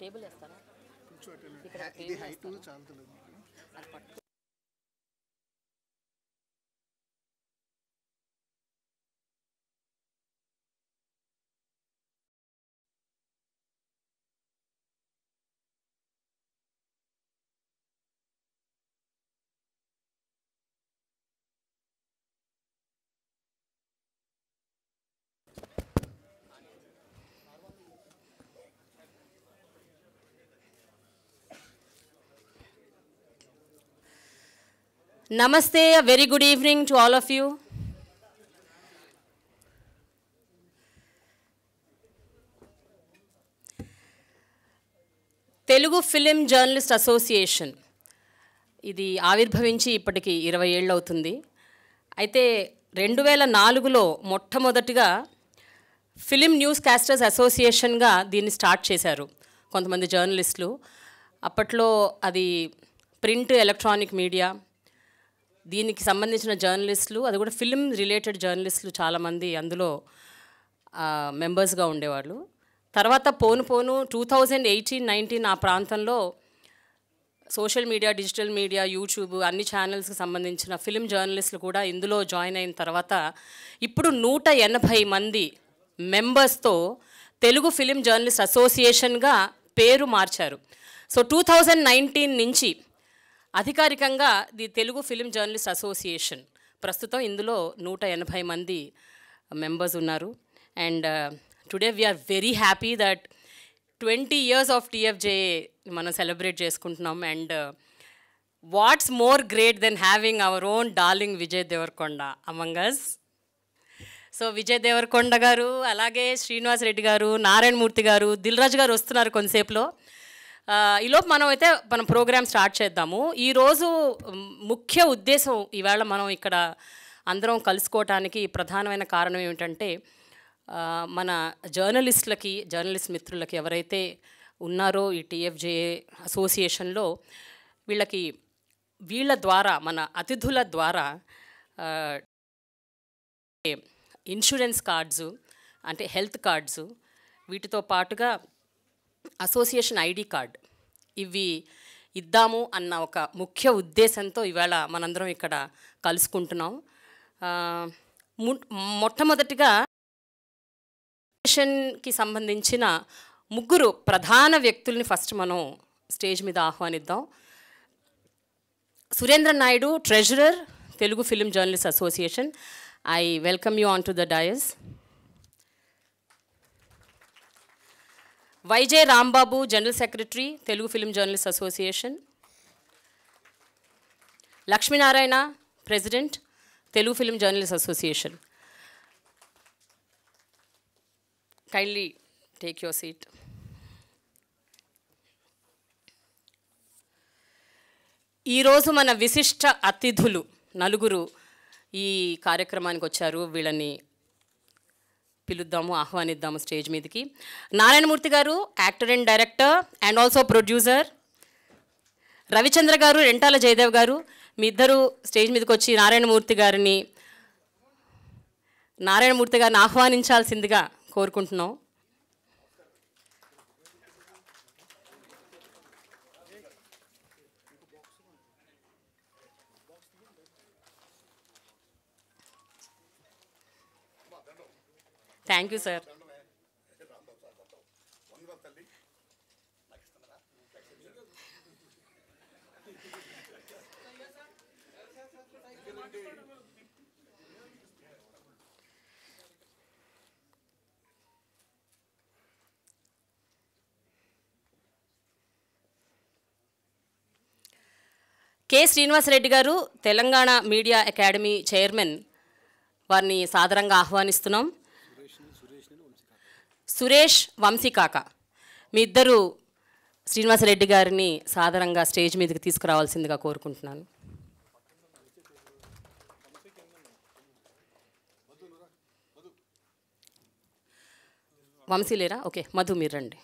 Table వేస్తారా? ఇది height చాలుతుంది. Namaste, a very good evening to all of you. Telugu film journalist association ఇది ఆవిర్భవించి ఇప్పటికి 20 ఏళ్ళు అవుతుంది. అయితే 2004లో మొట్టమొదటిగా ఫిలిం న్యూస్ కాస్టర్స్ అసోసియేషన్గా దీన్ని స్టార్ట్ చేశారు కొంతమంది జర్నలిస్టులు. అప్పట్లో అది ప్రింట్, ఎలక్ట్రానిక్ మీడియా, దీనికి సంబంధించిన జర్నలిస్టులు, అది కూడా ఫిలిం రిలేటెడ్ జర్నలిస్టులు చాలామంది అందులో మెంబర్స్గా ఉండేవాళ్ళు. తర్వాత పోను 2018-19 ఆ ప్రాంతంలో social media, digital media, YouTube అన్ని ఛానల్స్కి సంబంధించిన ఫిలిం జర్నలిస్టులు కూడా ఇందులో జాయిన్ అయిన తర్వాత ఇప్పుడు 180 మంది మెంబర్స్తో తెలుగు ఫిలిం జర్నలిస్ట్ అసోసియేషన్గా పేరు మార్చారు. సో 2019 నుంచి అధికారికంగా the Telugu film journalist association. ప్రస్తుతం ఇందులో 180 మంది మెంబర్స్ ఉన్నారు. And today we are very happy that 20 years of TFJA మనం సెలబ్రేట్ చేసుకుంటున్నాం. And what's more great than having our own darling Vijay Deverakonda among us. So Vijay Deverakonda garu, అలాగే శ్రీనివాస్ రెడ్డి గారు, నారాయణమూర్తి గారు, దిల్ రాజు గారు వస్తున్నారు కొంతసేపులో. ఈలోపు మనం ప్రోగ్రామ్ స్టార్ట్ చేద్దాము. ఈరోజు ముఖ్య ఉద్దేశం, ఈవేళ మనం ఇక్కడ అందరం కలుసుకోవటానికి ప్రధానమైన కారణం ఏమిటంటే, మన జర్నలిస్ట్ మిత్రులకి ఎవరైతే ఉన్నారో ఈ TFJA అసోసియేషన్లో, వీళ్ళ ద్వారా, మన అతిథుల ద్వారా ఇన్సూరెన్స్ కార్డ్స్, అంటే హెల్త్ కార్డ్స్, వీటితో పాటుగా అసోసియేషన్ ID కార్డ్, ఇవి ఇద్దాము అన్న ఒక ముఖ్య ఉద్దేశంతో ఇవాళ మనందరం ఇక్కడ కలుసుకుంటున్నాం. మొట్టమొదటిగా అసోసియేషన్కి సంబంధించిన 3 ప్రధాన వ్యక్తుల్ని ఫస్ట్ మనం స్టేజ్ మీద ఆహ్వానిద్దాం. Surendran Naidu, treasurer, Telugu film journalist association. I welcome you on to the dais. YJ Rambabu, general secretary, Telugu film journalist association. Lakshminarayana, president, Telugu film journalist association. Kindly take your seat. ఈరోజు మన విశిష్ట అతిథులు 4 ఈ కార్యక్రమానికి వచ్చారు. వీళ్ళని పిలుద్దాము, ఆహ్వానిద్దాము స్టేజ్ మీదకి. నారాయణమూర్తి గారు, actor and director and also producer. Ravichandra గారు, రెంటాల జయదేవ్ గారు, మీ ఇద్దరు స్టేజ్ మీదకి వచ్చి నారాయణమూర్తి గారిని ఆహ్వానించాల్సిందిగా కోరుకుంటున్నాం. Thank you sir. K Srinivasareddy garu, Telangana media academy chairman, వారిని సాదరంగా ఆహ్వానిస్తున్నాం. సురేష్, వంశీకాక, మీ ఇద్దరు శ్రీనివాసరెడ్డి గారిని సాదరంగా స్టేజ్ మీదకి తీసుకురావాల్సిందిగా కోరుకుంటున్నాను. వంశీ లేరా? ఓకే, మధు మీరు రండి.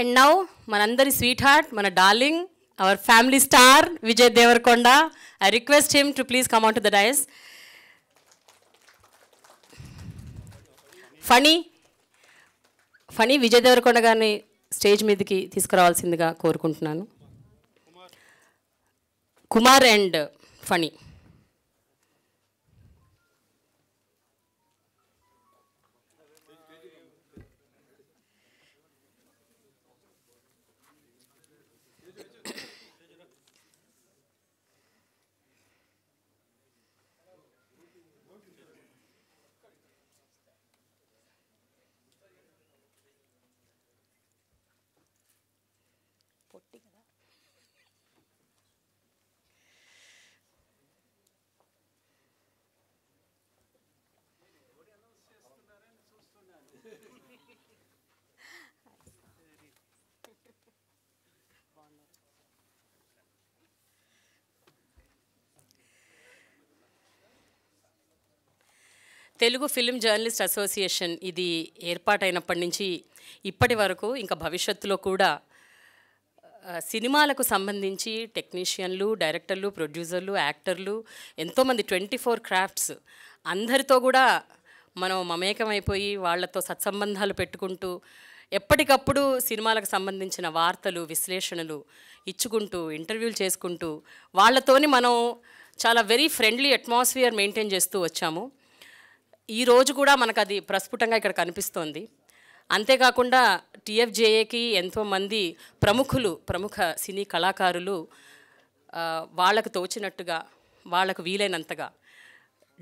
And now, manandari sweetheart, mana darling, our family star, Vijay Devarkonda. I request him to please come onto the dais. Phani Vijay Deverakonda గారిని స్టేజ్ మీదకి తీసుకురావాల్సిందిగా కోరుకుంటున్నాను. Kumar and Phani. Telugu film journalist association ఇది ఏర్పాటైనప్పటి నుంచి ఇప్పటి వరకు ఇంకా భవిష్యత్తులో కూడా సినిమాలకు సంబంధించి టెక్నీషియన్లు, డైరెక్టర్లు, ప్రొడ్యూసర్లు, యాక్టర్లు, ఎంతోమంది 24 క్రాఫ్ట్స్ అందరితో కూడా మనం మమేకమైపోయి వాళ్ళతో సత్సంబంధాలు పెట్టుకుంటూ ఎప్పటికప్పుడు సినిమాలకు సంబంధించిన వార్తలు, విశ్లేషణలు ఇచ్చుకుంటూ, ఇంటర్వ్యూలు చేసుకుంటూ వాళ్ళతోని మనం చాలా వెరీ ఫ్రెండ్లీ అట్మాస్ఫియర్ మెయింటైన్ చేస్తూ వచ్చాము. ఈరోజు కూడా మనకు అది ప్రస్ఫుటంగా ఇక్కడ కనిపిస్తోంది. అంతేకాకుండా టీఎఫ్జేఏకి ఎంతోమంది ప్రముఖ సినీ కళాకారులు వాళ్ళకు తోచినట్టుగా, వాళ్ళకు వీలైనంతగా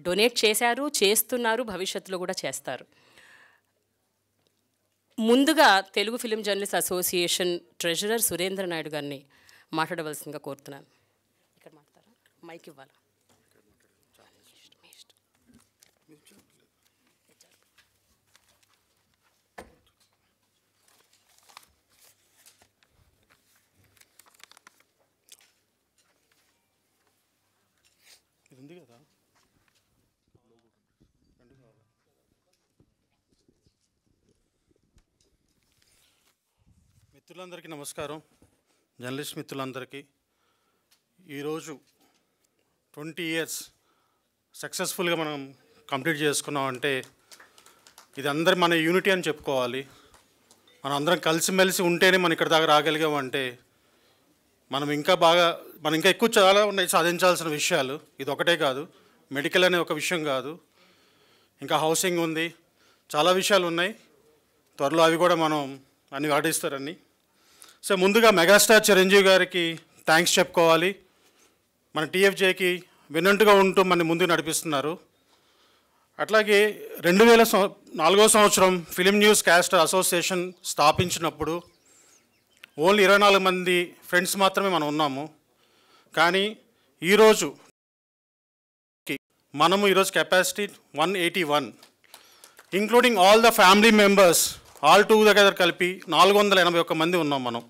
డొనేట్ చేశారు, చేస్తున్నారు, భవిష్యత్తులో కూడా చేస్తారు. ముందుగా Telugu film journalist association treasurer Surendra Naidu గారిని మాట్లాడవలసిందిగా కోరుతున్నాను. ఇక్కడ మాట్లాడతారా? మైక్ ఇవ్వాలా? ఉంది కదా. మిత్రులందరికీ నమస్కారం. జర్నలిస్ట్ మిత్రులందరికీ ఈరోజు 20 years సక్సెస్ఫుల్గా మనం కంప్లీట్ చేసుకున్నామంటే ఇది అందరి మన యూనిటీ అని చెప్పుకోవాలి. మనం అందరం కలిసిమెలిసి ఉంటేనే మనం ఇక్కడ దాకా రాగలిగామంటే మనం ఇంకా ఎక్కువ చాలా ఉన్నాయి సాధించాల్సిన విషయాలు. ఇది ఒకటే కాదు, మెడికల్ అనే ఒక విషయం కాదు, ఇంకా హౌసింగ్ ఉంది, చాలా విషయాలు ఉన్నాయి. త్వరలో అవి కూడా మనం అన్ని వాటిస్తారని. సో ముందుగా మెగాస్టార్ చిరంజీవి గారికి థ్యాంక్స్ చెప్పుకోవాలి. మన టీఎఫ్జేకి వినంటుగా ఉంటూ మన ముందుకు నడిపిస్తున్నారు. అట్లాగే 2004 సంవత్సరం ఫిలిం న్యూస్ క్యాస్ట్ అసోసియేషన్ స్థాపించినప్పుడు ఓన్లీ 24 మంది ఫ్రెండ్స్ మాత్రమే మనం ఉన్నాము. కానీ ఈరోజు మనము ఈరోజు capacity 181, including all the family members all together కలిపి 481 మంది ఉన్నాం మనం.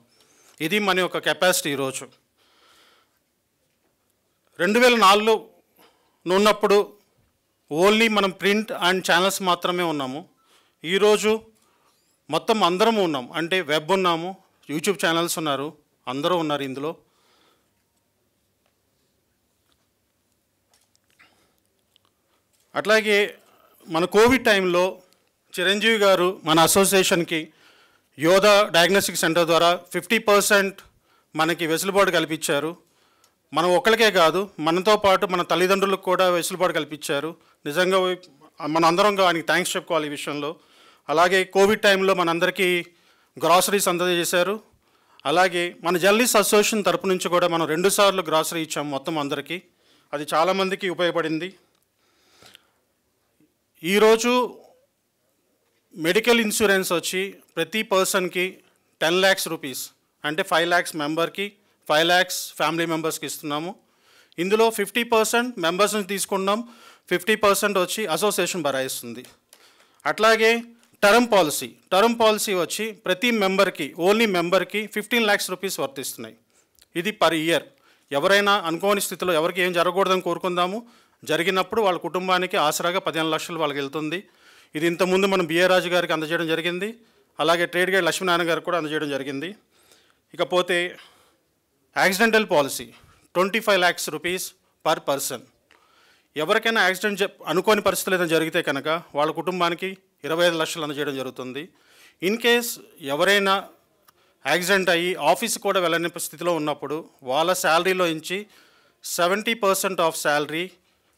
ఇది మన యొక్క కెపాసిటీ ఈరోజు. 2004లో ఉన్నప్పుడు ఓన్లీ మనం ప్రింట్ అండ్ ఛానల్స్ మాత్రమే ఉన్నాము. ఈరోజు మొత్తం అందరం ఉన్నాం. అంటే వెబ్ ఉన్నాము, యూట్యూబ్ ఛానల్స్ ఉన్నారు, అందరూ ఉన్నారు ఇందులో. అట్లాగే మన కోవిడ్ టైంలో చిరంజీవి గారు మన అసోసియేషన్కి యోధా డయాగ్నోస్టిక్ సెంటర్ ద్వారా 50% మనకి వెసులుబాటు కల్పించారు. మనం ఒక్కరికే కాదు, మనతో పాటు మన తల్లిదండ్రులకు కూడా వెసులుబాటు కల్పించారు. నిజంగా మన అందరం ఆయనకి థ్యాంక్స్ చెప్పుకోవాలి ఈ విషయంలో. అలాగే కోవిడ్ టైంలో మనందరికీ గ్రాసరీస్ అందజేశారు. అలాగే మన జర్నలిస్ట్ అసోసియేషన్ తరపు నుంచి కూడా మనం 2 సార్లు గ్రాసరీ ఇచ్చాము మొత్తం అందరికీ. అది చాలామందికి ఉపయోగపడింది. ఈరోజు మెడికల్ ఇన్సూరెన్స్ వచ్చి ప్రతి పర్సన్కి 10 lakhs రూపీస్, అంటే 5 lakhs మెంబర్కి, 5 lakhs ఫ్యామిలీ మెంబర్స్కి ఇస్తున్నాము. ఇందులో 50% మెంబర్స్ నుంచి తీసుకున్నాం, 50% వచ్చి అసోసియేషన్ భరాయిస్తుంది. అట్లాగే టర్మ్ పాలసీ వచ్చి ప్రతి మెంబర్కి, ఓన్లీ మెంబర్కి 15 lakhs రూపీస్ వర్తిస్తున్నాయి. ఇది పర్ ఇయర్. ఎవరైనా అనుకోని స్థితిలో ఎవరికి ఏం జరగకూడదని కోరుకుందాము, జరిగినప్పుడు వాళ్ళ కుటుంబానికి ఆసరాగా 15 లక్షలు వాళ్ళకి వెళ్తుంది. ఇది ఇంతకుముందు మనం బిఏ రాజు గారికి అందజేయడం జరిగింది. అలాగే ట్రేడ్ గైడ్ లక్ష్మీనారాయణ గారు కూడా అందజేయడం జరిగింది. ఇకపోతే accidental policy 25 lakhs rupees per person. ఎవరికైనా యాక్సిడెంట్ అనుకోని పరిస్థితులు ఏదైనా జరిగితే కనుక వాళ్ళ కుటుంబానికి 25 లక్షలు అందజేయడం జరుగుతుంది. ఇన్ కేస్ ఎవరైనా యాక్సిడెంట్ అయ్యి ఆఫీస్ కూడా వెళ్ళని స్థితిలో ఉన్నప్పుడు వాళ్ళ శాలరీలో నుంచి 70% ఆఫ్ శాలరీ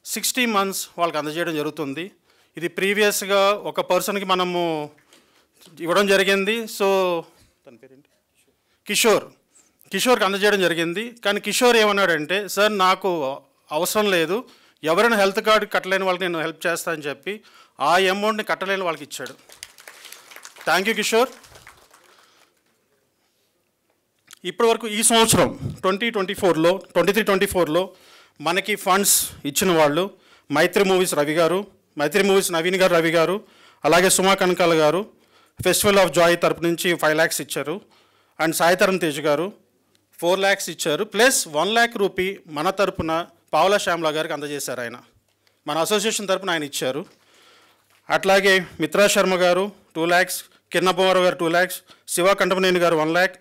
60 months వాళ్ళకి అందజేయడం జరుగుతుంది. ఇది ప్రీవియస్గా ఒక పర్సన్కి మనము ఇవ్వడం జరిగింది. సో తన పేరేంటి, కిషోర్కి అందజేయడం జరిగింది. కానీ కిషోర్ ఏమన్నాడంటే, సార్ నాకు అవసరం లేదు, ఎవరైనా హెల్త్ కార్డు కట్టలేని వాళ్ళకి నేను హెల్ప్ చేస్తానని చెప్పి ఆ అమౌంట్ని కట్టలేని వాళ్ళకి ఇచ్చాడు. Thank you Kishore. ఇప్పటి వరకు ఈ సంవత్సరం 23-24లో మనకి ఫండ్స్ ఇచ్చిన వాళ్ళు మైత్రి మూవీస్ నవీన్ గారు, రవి గారు, అలాగే సుమా కనకాల గారు ఫెస్టివల్ ఆఫ్ జాయ్ తరపు నుంచి 5 lakhs ఇచ్చారు. అండ్ సాయితరం తేజ్ గారు 4 lakhs ఇచ్చారు. ప్లస్ 1 lakh రూపీ మన తరపున పావులా శ్యామ్లా గారికి అందజేశారు. ఆయన మన అసోసియేషన్ తరపున ఆయన ఇచ్చారు. అట్లాగే మిత్రా శర్మ గారు 2 lakhs, కిరణబోమరావు గారు 2 lakhs, శివ కంటమనేని గారు 1 lakh,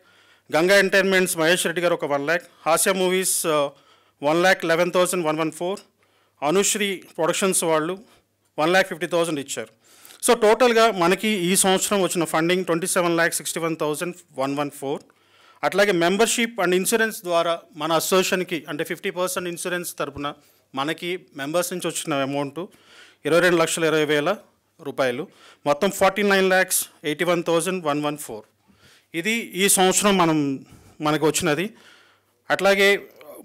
గంగా ఎంటర్టైన్మెంట్స్ మహేష్ రెడ్డి గారు ఒక 1 lakh, హాస్య మూవీస్ 1,11,114, అనుశ్రీ ప్రొడక్షన్స్ వాళ్ళు 1,50,000 ఇచ్చారు. సో టోటల్గా మనకి ఈ సంవత్సరం వచ్చిన ఫండింగ్ 27,61,114. అట్లాగే మెంబర్షిప్ అండ్ ఇన్సూరెన్స్ ద్వారా మన అసోసియేషన్కి అంటే 50% ఇన్సూరెన్స్ తరపున మనకి మెంబర్స్ నుంచి వచ్చిన అమౌంట్ 22,20,000 రూపాయలు. మొత్తం 49,81,114. ఇది ఈ సంవత్సరం మనకు వచ్చినది. అట్లాగే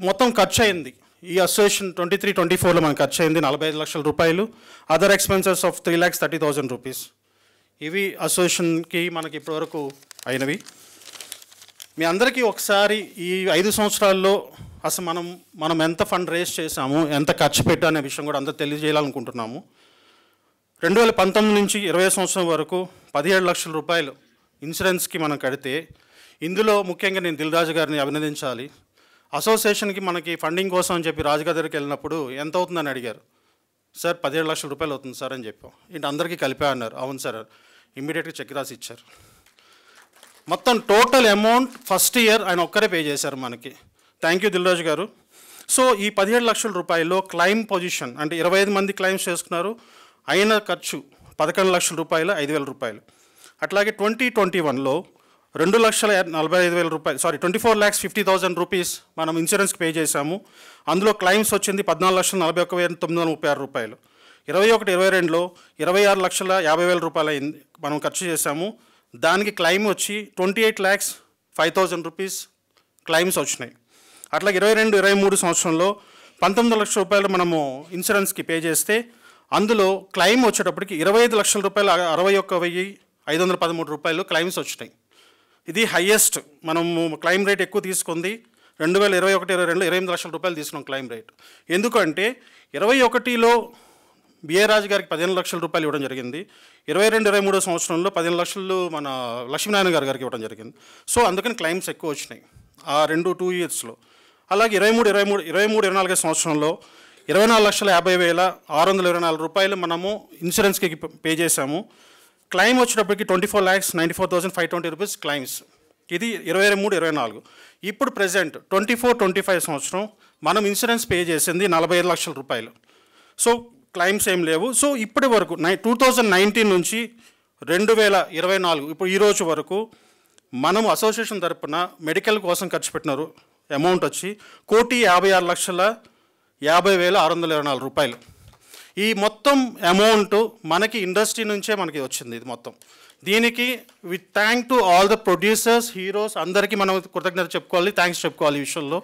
మొత్తం ఖర్చు అయింది ఈ అసోసియేషన్ 23-24లో మనకు ఖర్చు అయింది 45 లక్షల రూపాయలు. Other expenses of 3,30,000 rupees. ఇవి అసోసియేషన్కి మనకి ఇప్పటివరకు అయినవి. మీ అందరికీ ఒకసారి ఈ 5 సంవత్సరాల్లో అసలు మనం ఎంత ఫండ్ రేస్ చేశాము, ఎంత ఖర్చు పెట్టా అనే విషయం కూడా అందరూ తెలియజేయాలనుకుంటున్నాము. 2019 నుంచి 20 సంవత్సరం వరకు 17 లక్షల రూపాయలు ఇన్సూరెన్స్కి మనం కడితే, ఇందులో ముఖ్యంగా నేను దిల్ రాజు గారిని అభినందించాలి. అసోసియేషన్కి మనకి ఫండింగ్ కోసం అని చెప్పి రాజుగారి దగ్గరికి వెళ్ళినప్పుడు ఎంత అవుతుందని అడిగారు. సార్ 17 లక్షల రూపాయలు అవుతుంది సార్ అని చెప్పాం. ఇంటి అందరికీ కలిపా అన్నారు. అవును సార్, ఇమ్మీడియట్గా చెక్ రాసి ఇచ్చారు. మొత్తం టోటల్ అమౌంట్ ఫస్ట్ ఇయర్ ఆయన ఒక్కరే పే చేశారు మనకి. థ్యాంక్ యూ దిల్రాజు గారు. సో ఈ 17 లక్షల రూపాయల్లో క్లైమ్ పొజిషన్ అంటే 25 మంది క్లైమ్స్ చేసుకున్నారు. అయిన ఖర్చు 11 లక్షల రూపాయలు, 5,000 రూపాయలు. అట్లాగే 2021లో 2,45,000 రూపాయలు 24,50,000 రూపీస్ మనం ఇన్సూరెన్స్కి పే చేశాము. అందులో క్లైమ్స్ వచ్చింది 14,41,936 రూపాయలు. 21-22లో 26,50,000 రూపాయలు అయింది మనం ఖర్చు చేశాము. దానికి క్లైమ్ వచ్చి 28,05,000 రూపీస్ క్లైమ్స్ వచ్చినాయి. అట్లాగే 22-23 సంవత్సరంలో 19 లక్షల రూపాయలు మనము ఇన్సూరెన్స్కి పే చేస్తే అందులో క్లైమ్ వచ్చేటప్పటికి 25 లక్షల రూపాయలు 61,513 రూపాయలు క్లైమ్స్ వచ్చినాయి. ఇది హయ్యెస్ట్. మనము క్లైమ్ రేట్ ఎక్కువ తీసుకుంది 2021-22లో 28 లక్షల రూపాయలు తీసుకున్నాం క్లైమ్ రేట్. ఎందుకంటే 21లో బిఏ రాజు గారికి 15 లక్షల రూపాయలు ఇవ్వడం జరిగింది. 22-23 సంవత్సరంలో 15 లక్షలు మన లక్ష్మీనారాయణ గారికి ఇవ్వడం జరిగింది. సో అందుకని క్లైమ్స్ ఎక్కువ వచ్చినాయి ఆ 2 ఇయర్స్లో. అలాగే 23-24 సంవత్సరంలో 24,50,624 రూపాయలు మనము ఇన్సూరెన్స్కి పే చేశాము. క్లైమ్ వచ్చేటప్పటికి 24,94,520 రూపీస్ క్లైమ్స్. ఇది 23-24. ఇప్పుడు ప్రెజెంట్ 24-25 సంవత్సరం మనం ఇన్సూరెన్స్ పే చేసింది 45 లక్షల రూపాయలు. సో క్లైమ్స్ ఏం లేవు. సో ఇప్పటి వరకు 2019 నుంచి 2024 ఇప్పుడు ఈ రోజు వరకు మనం అసోసియేషన్ తరపున మెడికల్ కోసం ఖర్చు పెట్టినారు అమౌంట్ వచ్చి 1,56,50,624 రూపాయలు. ఈ మొత్తం అమౌంట్ మనకి ఇండస్ట్రీ నుంచే మనకి వచ్చింది. ఇది మొత్తం దీనికి with thank to all the producers, heroes అందరికీ మనం కృతజ్ఞత చెప్పుకోవాలి, థ్యాంక్స్ చెప్పుకోవాలి ఈ విషయంలో.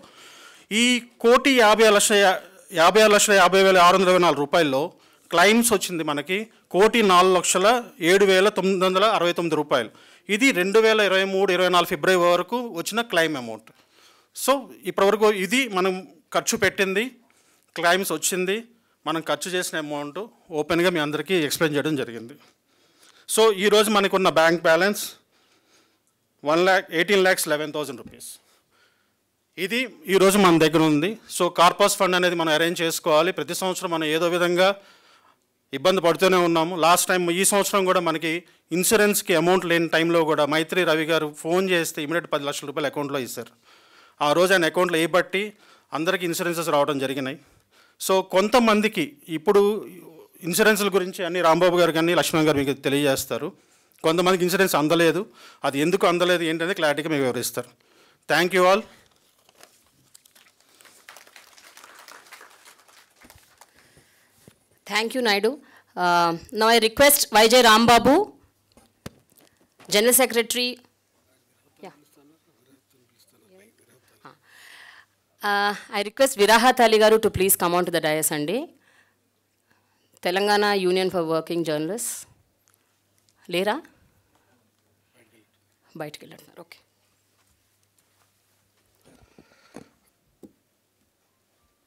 ఈ 1,56,50,624 రూపాయల్లో క్లైమ్స్ వచ్చింది మనకి 1,04,07,969 రూపాయలు. ఇది 2023-24 ఫిబ్రవరి వరకు వచ్చిన క్లైమ్ అమౌంట్. సో ఇప్పటివరకు ఇది మనం ఖర్చు పెట్టింది, క్లైమ్స్ వచ్చింది, మనం ఖర్చు చేసిన అమౌంట్ ఓపెన్గా మీ అందరికీ ఎక్స్ప్లెయిన్ చేయడం జరిగింది. సో ఈరోజు మనకున్న బ్యాంక్ బ్యాలెన్స్ 1,18,11,000 రూపీస్. ఇది ఈరోజు మన దగ్గర ఉంది. సో కార్పస్ ఫండ్ అనేది మనం అరేంజ్ చేసుకోవాలి. ప్రతి సంవత్సరం మనం ఏదో విధంగా ఇబ్బంది పడుతూనే ఉన్నాము. లాస్ట్ టైం ఈ సంవత్సరం కూడా మనకి ఇన్సూరెన్స్కి అమౌంట్ లేని టైంలో కూడా మైత్రి రవి గారు ఫోన్ చేస్తే ఇమీడియట్ 10 లక్షల రూపాయలు అకౌంట్లో ఇస్తారు. ఆ రోజు ఆయన అకౌంట్లో బట్టి అందరికీ ఇన్సూరెన్సెస్ రావడం జరిగినాయి. సో కొంతమందికి ఇప్పుడు ఇన్సూరెన్స్ల గురించి అన్ని రాంబాబు గారు కానీ లక్ష్మణ్ గారు మీకు తెలియజేస్తారు. కొంతమందికి ఇన్సూరెన్స్ అందలేదు, అది ఎందుకు అందలేదు ఏంటనేది క్లారిటీగా మీకు వివరిస్తారు. Thank you all. Thank you, Naidu. Now I request YJ Rambabu, General Secretary. Yeah. I request Virahat Ali Garu to please come on to the dais andi. Telangana Union for Working Journalists. Lera? Bite kellantaru. Okay.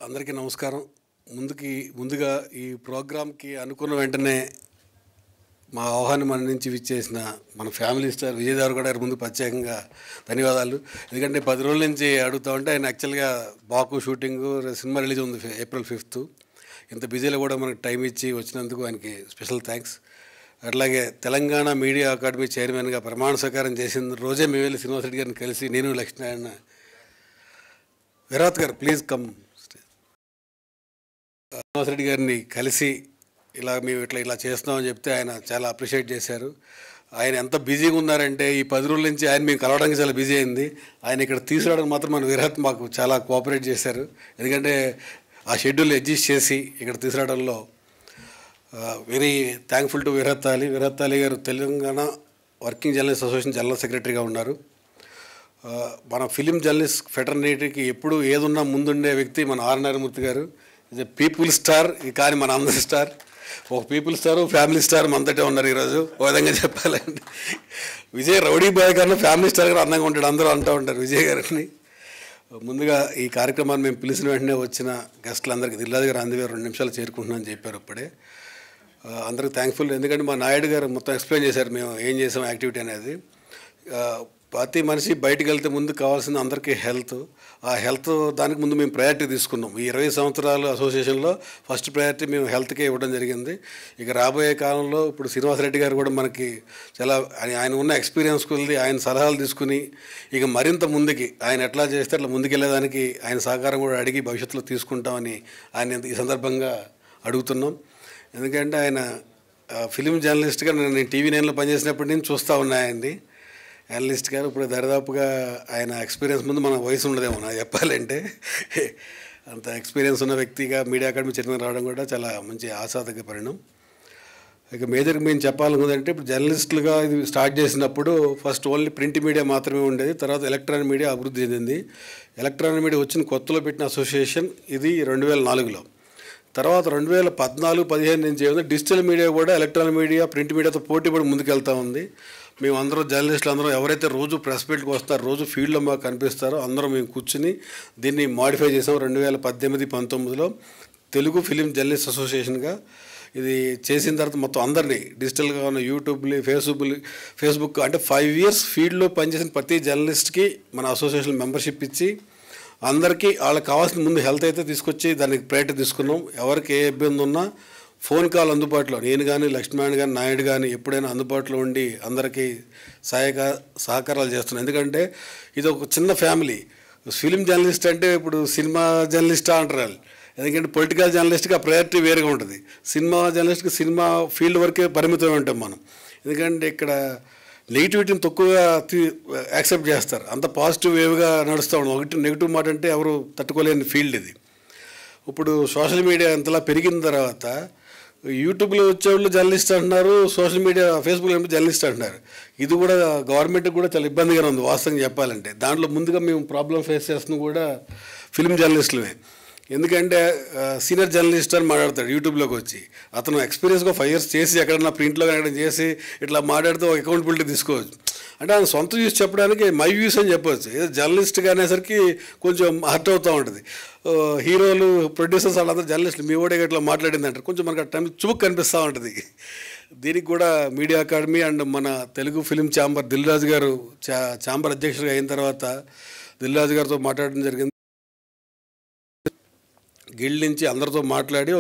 అందరికీ నమస్కారం. ముందుగా ఈ ప్రోగ్రామ్కి అనుకున్న వెంటనే మా ఆహ్వానం మన నుంచి విచ్చేసిన మన ఫ్యామిలీ స్టార్ విజయ్ గారి ముందు ప్రత్యేకంగా ధన్యవాదాలు. ఎందుకంటే 10 రోజుల నుంచి అడుగుతూ ఉంటే ఆయన యాక్చువల్గా బాకు షూటింగు సినిమా రిలీజ్ ఉంది April 5th. ఇంత బిజీలో కూడా మనకు టైం ఇచ్చి వచ్చినందుకు ఆయనకి స్పెషల్ థ్యాంక్స్. అట్లాగే తెలంగాణ మీడియా అకాడమీ చైర్మన్గా ప్రమాణ స్వీకారం చేసిన రోజే మేము వెళ్ళి శ్రీనివాస్ రెడ్డి గారిని కలిసి, నేను లక్ష్మీనారాయణ, విరాట్ గారు ప్లీజ్ కమ్, శ్రీనివాస్ రెడ్డి గారిని కలిసి ఇలా మేము ఇలా చేస్తున్నామని చెప్తే ఆయన చాలా అప్రిషియేట్ చేశారు. ఆయన ఎంత బిజీగా ఉన్నారంటే ఈ 10 రోజుల నుంచి ఆయన మేము కలవడానికి చాలా బిజీ అయింది. ఆయన ఇక్కడ తీసుకురావడానికి మాత్రం మన విరాట్ మాకు చాలా కోఆపరేట్ చేశారు. ఎందుకంటే ఆ షెడ్యూల్ అడ్జస్ట్ చేసి ఇక్కడ తీసుకురావడంలో very thankful to Virat Ali garu Telangana working journalist association general సెక్రటరీగా ఉన్నారు. మన ఫిలిం జర్నలిస్ట్ ఫెటర్నిటీకి ఎప్పుడు ఏదున్నా ముందుండే వ్యక్తి మన ఆర్ నారాయణమూర్తి గారు. ఇది పీపుల్ స్టార్, కానీ మన అందరి స్టార్. ఒక పీపుల్ స్టార్, ఫ్యామిలీ స్టార్ మనతోటే ఉన్నారు ఈరోజు. ఓ విధంగా చెప్పాలండి, విజయ్ రౌడీ బాయ్ కన్నా ఫ్యామిలీ స్టార్ గారు అందంగా ఉంటాడు, అందరూ అంటూ ఉంటారు విజయ్ గారిని. ముందుగా ఈ కార్యక్రమాన్ని మేము పిలిచిన వెంటనే వచ్చిన గెస్టులందరికీ దిల్రాజు గారు అందివే 2 నిమిషాలు చేరుకుంటున్నామని చెప్పారు ఇప్పుడే. అందరికీ థ్యాంక్ఫుల్. ఎందుకంటే మా నాయుడు గారు మొత్తం ఎక్స్ప్లెయిన్ చేశారు మేము ఏం చేసాం యాక్టివిటీ అనేది. ప్రతి మనిషి బయటకు వెళ్తే ముందు కావాల్సింది అందరికీ హెల్త్. ఆ హెల్త్ దానికి ముందు మేము ప్రయారిటీ తీసుకున్నాం. ఈ 20 సంవత్సరాలు అసోసియేషన్లో ఫస్ట్ ప్రయారిటీ మేము హెల్త్కే ఇవ్వడం జరిగింది. ఇక రాబోయే కాలంలో ఇప్పుడు శ్రీనివాస్ రెడ్డి గారు కూడా మనకి చాలా ఆయన ఉన్న ఎక్స్పీరియన్స్ కొద్ది ఆయన సలహాలు తీసుకుని ఇక మరింత ముందుకి ఆయన ఎట్లా చేస్తే అట్లా ముందుకెళ్ళేదానికి ఆయన సహకారం కూడా అడిగి భవిష్యత్తులో తీసుకుంటామని ఆయన ఈ సందర్భంగా అడుగుతున్నాం. ఎందుకంటే ఆయన ఫిలిం జర్నలిస్ట్గా నేను TV9లో పనిచేసినప్పటి నుంచి చూస్తూ ఉన్నాయండి. అనలిస్ట్ గారు ఇప్పుడు దరిదాపుగా ఆయన ఎక్స్పీరియన్స్ ముందు మన వయసు ఉండదేమో నాకు చెప్పాలంటే. అంత ఎక్స్పీరియన్స్ ఉన్న వ్యక్తిగా మీడియా అకాడమీ చైర్మన్ రావడం కూడా చాలా మంచి ఆశాదక పరిణామం. ఇక మేజర్గా మేము చెప్పాలనుకుందంటే ఇప్పుడు జర్నలిస్టులుగా ఇది స్టార్ట్ చేసినప్పుడు ఫస్ట్ ఓన్లీ ప్రింట్ మీడియా మాత్రమే ఉండేది. తర్వాత ఎలక్ట్రానిక్ మీడియా అభివృద్ధి చెందింది. ఎలక్ట్రానిక్ మీడియా వచ్చిన కొత్తలో పెట్టిన అసోసియేషన్ ఇది 2004లో. తర్వాత 2014-15 నుంచి ఏమైంది డిజిటల్ మీడియా కూడా ఎలక్ట్రానిక్ మీడియా ప్రింట్ మీడియాతో పోటీ పడి ముందుకెళ్తూ ఉంది. మేము అందరూ జర్నలిస్టులు అందరూ ఎవరైతే రోజు ప్రెస్ మీట్కి వస్తారో రోజు ఫీల్డ్లో మాకు కనిపిస్తారో అందరూ మేము కూర్చుని దీన్ని మాడిఫై చేసాం. 2018-19లో తెలుగు ఫిలిం జర్నలిస్ట్ అసోసియేషన్గా ఇది చేసిన తర్వాత మొత్తం అందరినీ డిజిటల్గా ఉన్న యూట్యూబ్లు ఫేస్బుక్ అంటే 5 years ఫీల్డ్లో పనిచేసిన ప్రతి జర్నలిస్ట్కి మన అసోసియేషన్ మెంబర్షిప్ ఇచ్చి అందరికీ వాళ్ళకి కావాల్సిన ముందు హెల్త్ అయితే తీసుకొచ్చి దానికి ప్రయారిటీ తీసుకున్నాం. ఎవరికి ఏ ఇబ్బంది ఉన్నా ఫోన్ కాల్ అందుబాటులో నేను కానీ లక్ష్మణ్ కానీ నాయుడు కానీ ఎప్పుడైనా అందుబాటులో ఉండి అందరికీ సహకారాలు చేస్తున్నాం. ఎందుకంటే ఇది ఒక చిన్న ఫ్యామిలీ. ఫిలిం జర్నలిస్ట్ అంటే ఇప్పుడు సినిమా జర్నలిస్టా అంటారు వాళ్ళు. ఎందుకంటే పొలిటికల్ జర్నలిస్ట్కి ఆ ప్రయారిటీ వేరుగా ఉంటుంది. సినిమా జర్నలిస్ట్కి సినిమా ఫీల్డ్ వరకే పరిమితం ఉంటాం మనం. ఎందుకంటే ఇక్కడ నెగిటివిటీని తక్కువగా యాక్సెప్ట్ చేస్తారు. అంత పాజిటివ్ వేవ్గా నడుస్తూ ఉండదు. ఒకటి నెగిటివ్ మాట అంటే ఎవరు తట్టుకోలేని ఫీల్డ్ ఇది. ఇప్పుడు సోషల్ మీడియా ఇంతలా పెరిగిన తర్వాత యూట్యూబ్లో వచ్చేవాళ్ళు జర్నలిస్ట్ అంటున్నారు, సోషల్ మీడియా ఫేస్బుక్లో జర్నలిస్ట్ అంటున్నారు. ఇది కూడా గవర్నమెంట్కి కూడా చాలా ఇబ్బందిగానే ఉంది వాస్తవంగా చెప్పాలంటే. దాంట్లో ముందుగా మేము ప్రాబ్లం ఫేస్ చేస్తున్నాం కూడా ఫిలిం జర్నలిస్టులమే. ఎందుకంటే సీనియర్ జర్నలిస్ట్ అని మాట్లాడతాడు యూట్యూబ్లోకి వచ్చి. అతను ఎక్స్పీరియన్స్గా 5 years చేసి ఎక్కడన్నా ప్రింట్లో ఎక్కడ చేసి ఇట్లా మాట్లాడితే ఒక అకౌంటబిలిటీ తీసుకోవచ్చు. అంటే ఆయన సొంత వ్యూస్ చెప్పడానికి మై వ్యూస్ అని చెప్పవచ్చు. ఏదో జర్నలిస్ట్గా అనేసరికి కొంచెం హర్ట్ అవుతూ ఉంటుంది. హీరోలు ప్రొడ్యూసర్స్ వాళ్ళందరూ జర్నలిస్టులు మీ ఓడే ఇట్లా మాట్లాడింది అంటారు. కొంచెం మనకు ఆ టైం చుబుక్ కనిపిస్తూ ఉంటుంది. దీనికి కూడా మీడియా అకాడమీ అండ్ మన తెలుగు ఫిలిం ఛాంబర్ దిల్రాజు గారు ఛాంబర్ అధ్యక్షుడిగా అయిన తర్వాత దిల్రాజు గారితో మాట్లాడడం జరిగింది. గిల్డ్ నుంచి అందరితో మాట్లాడి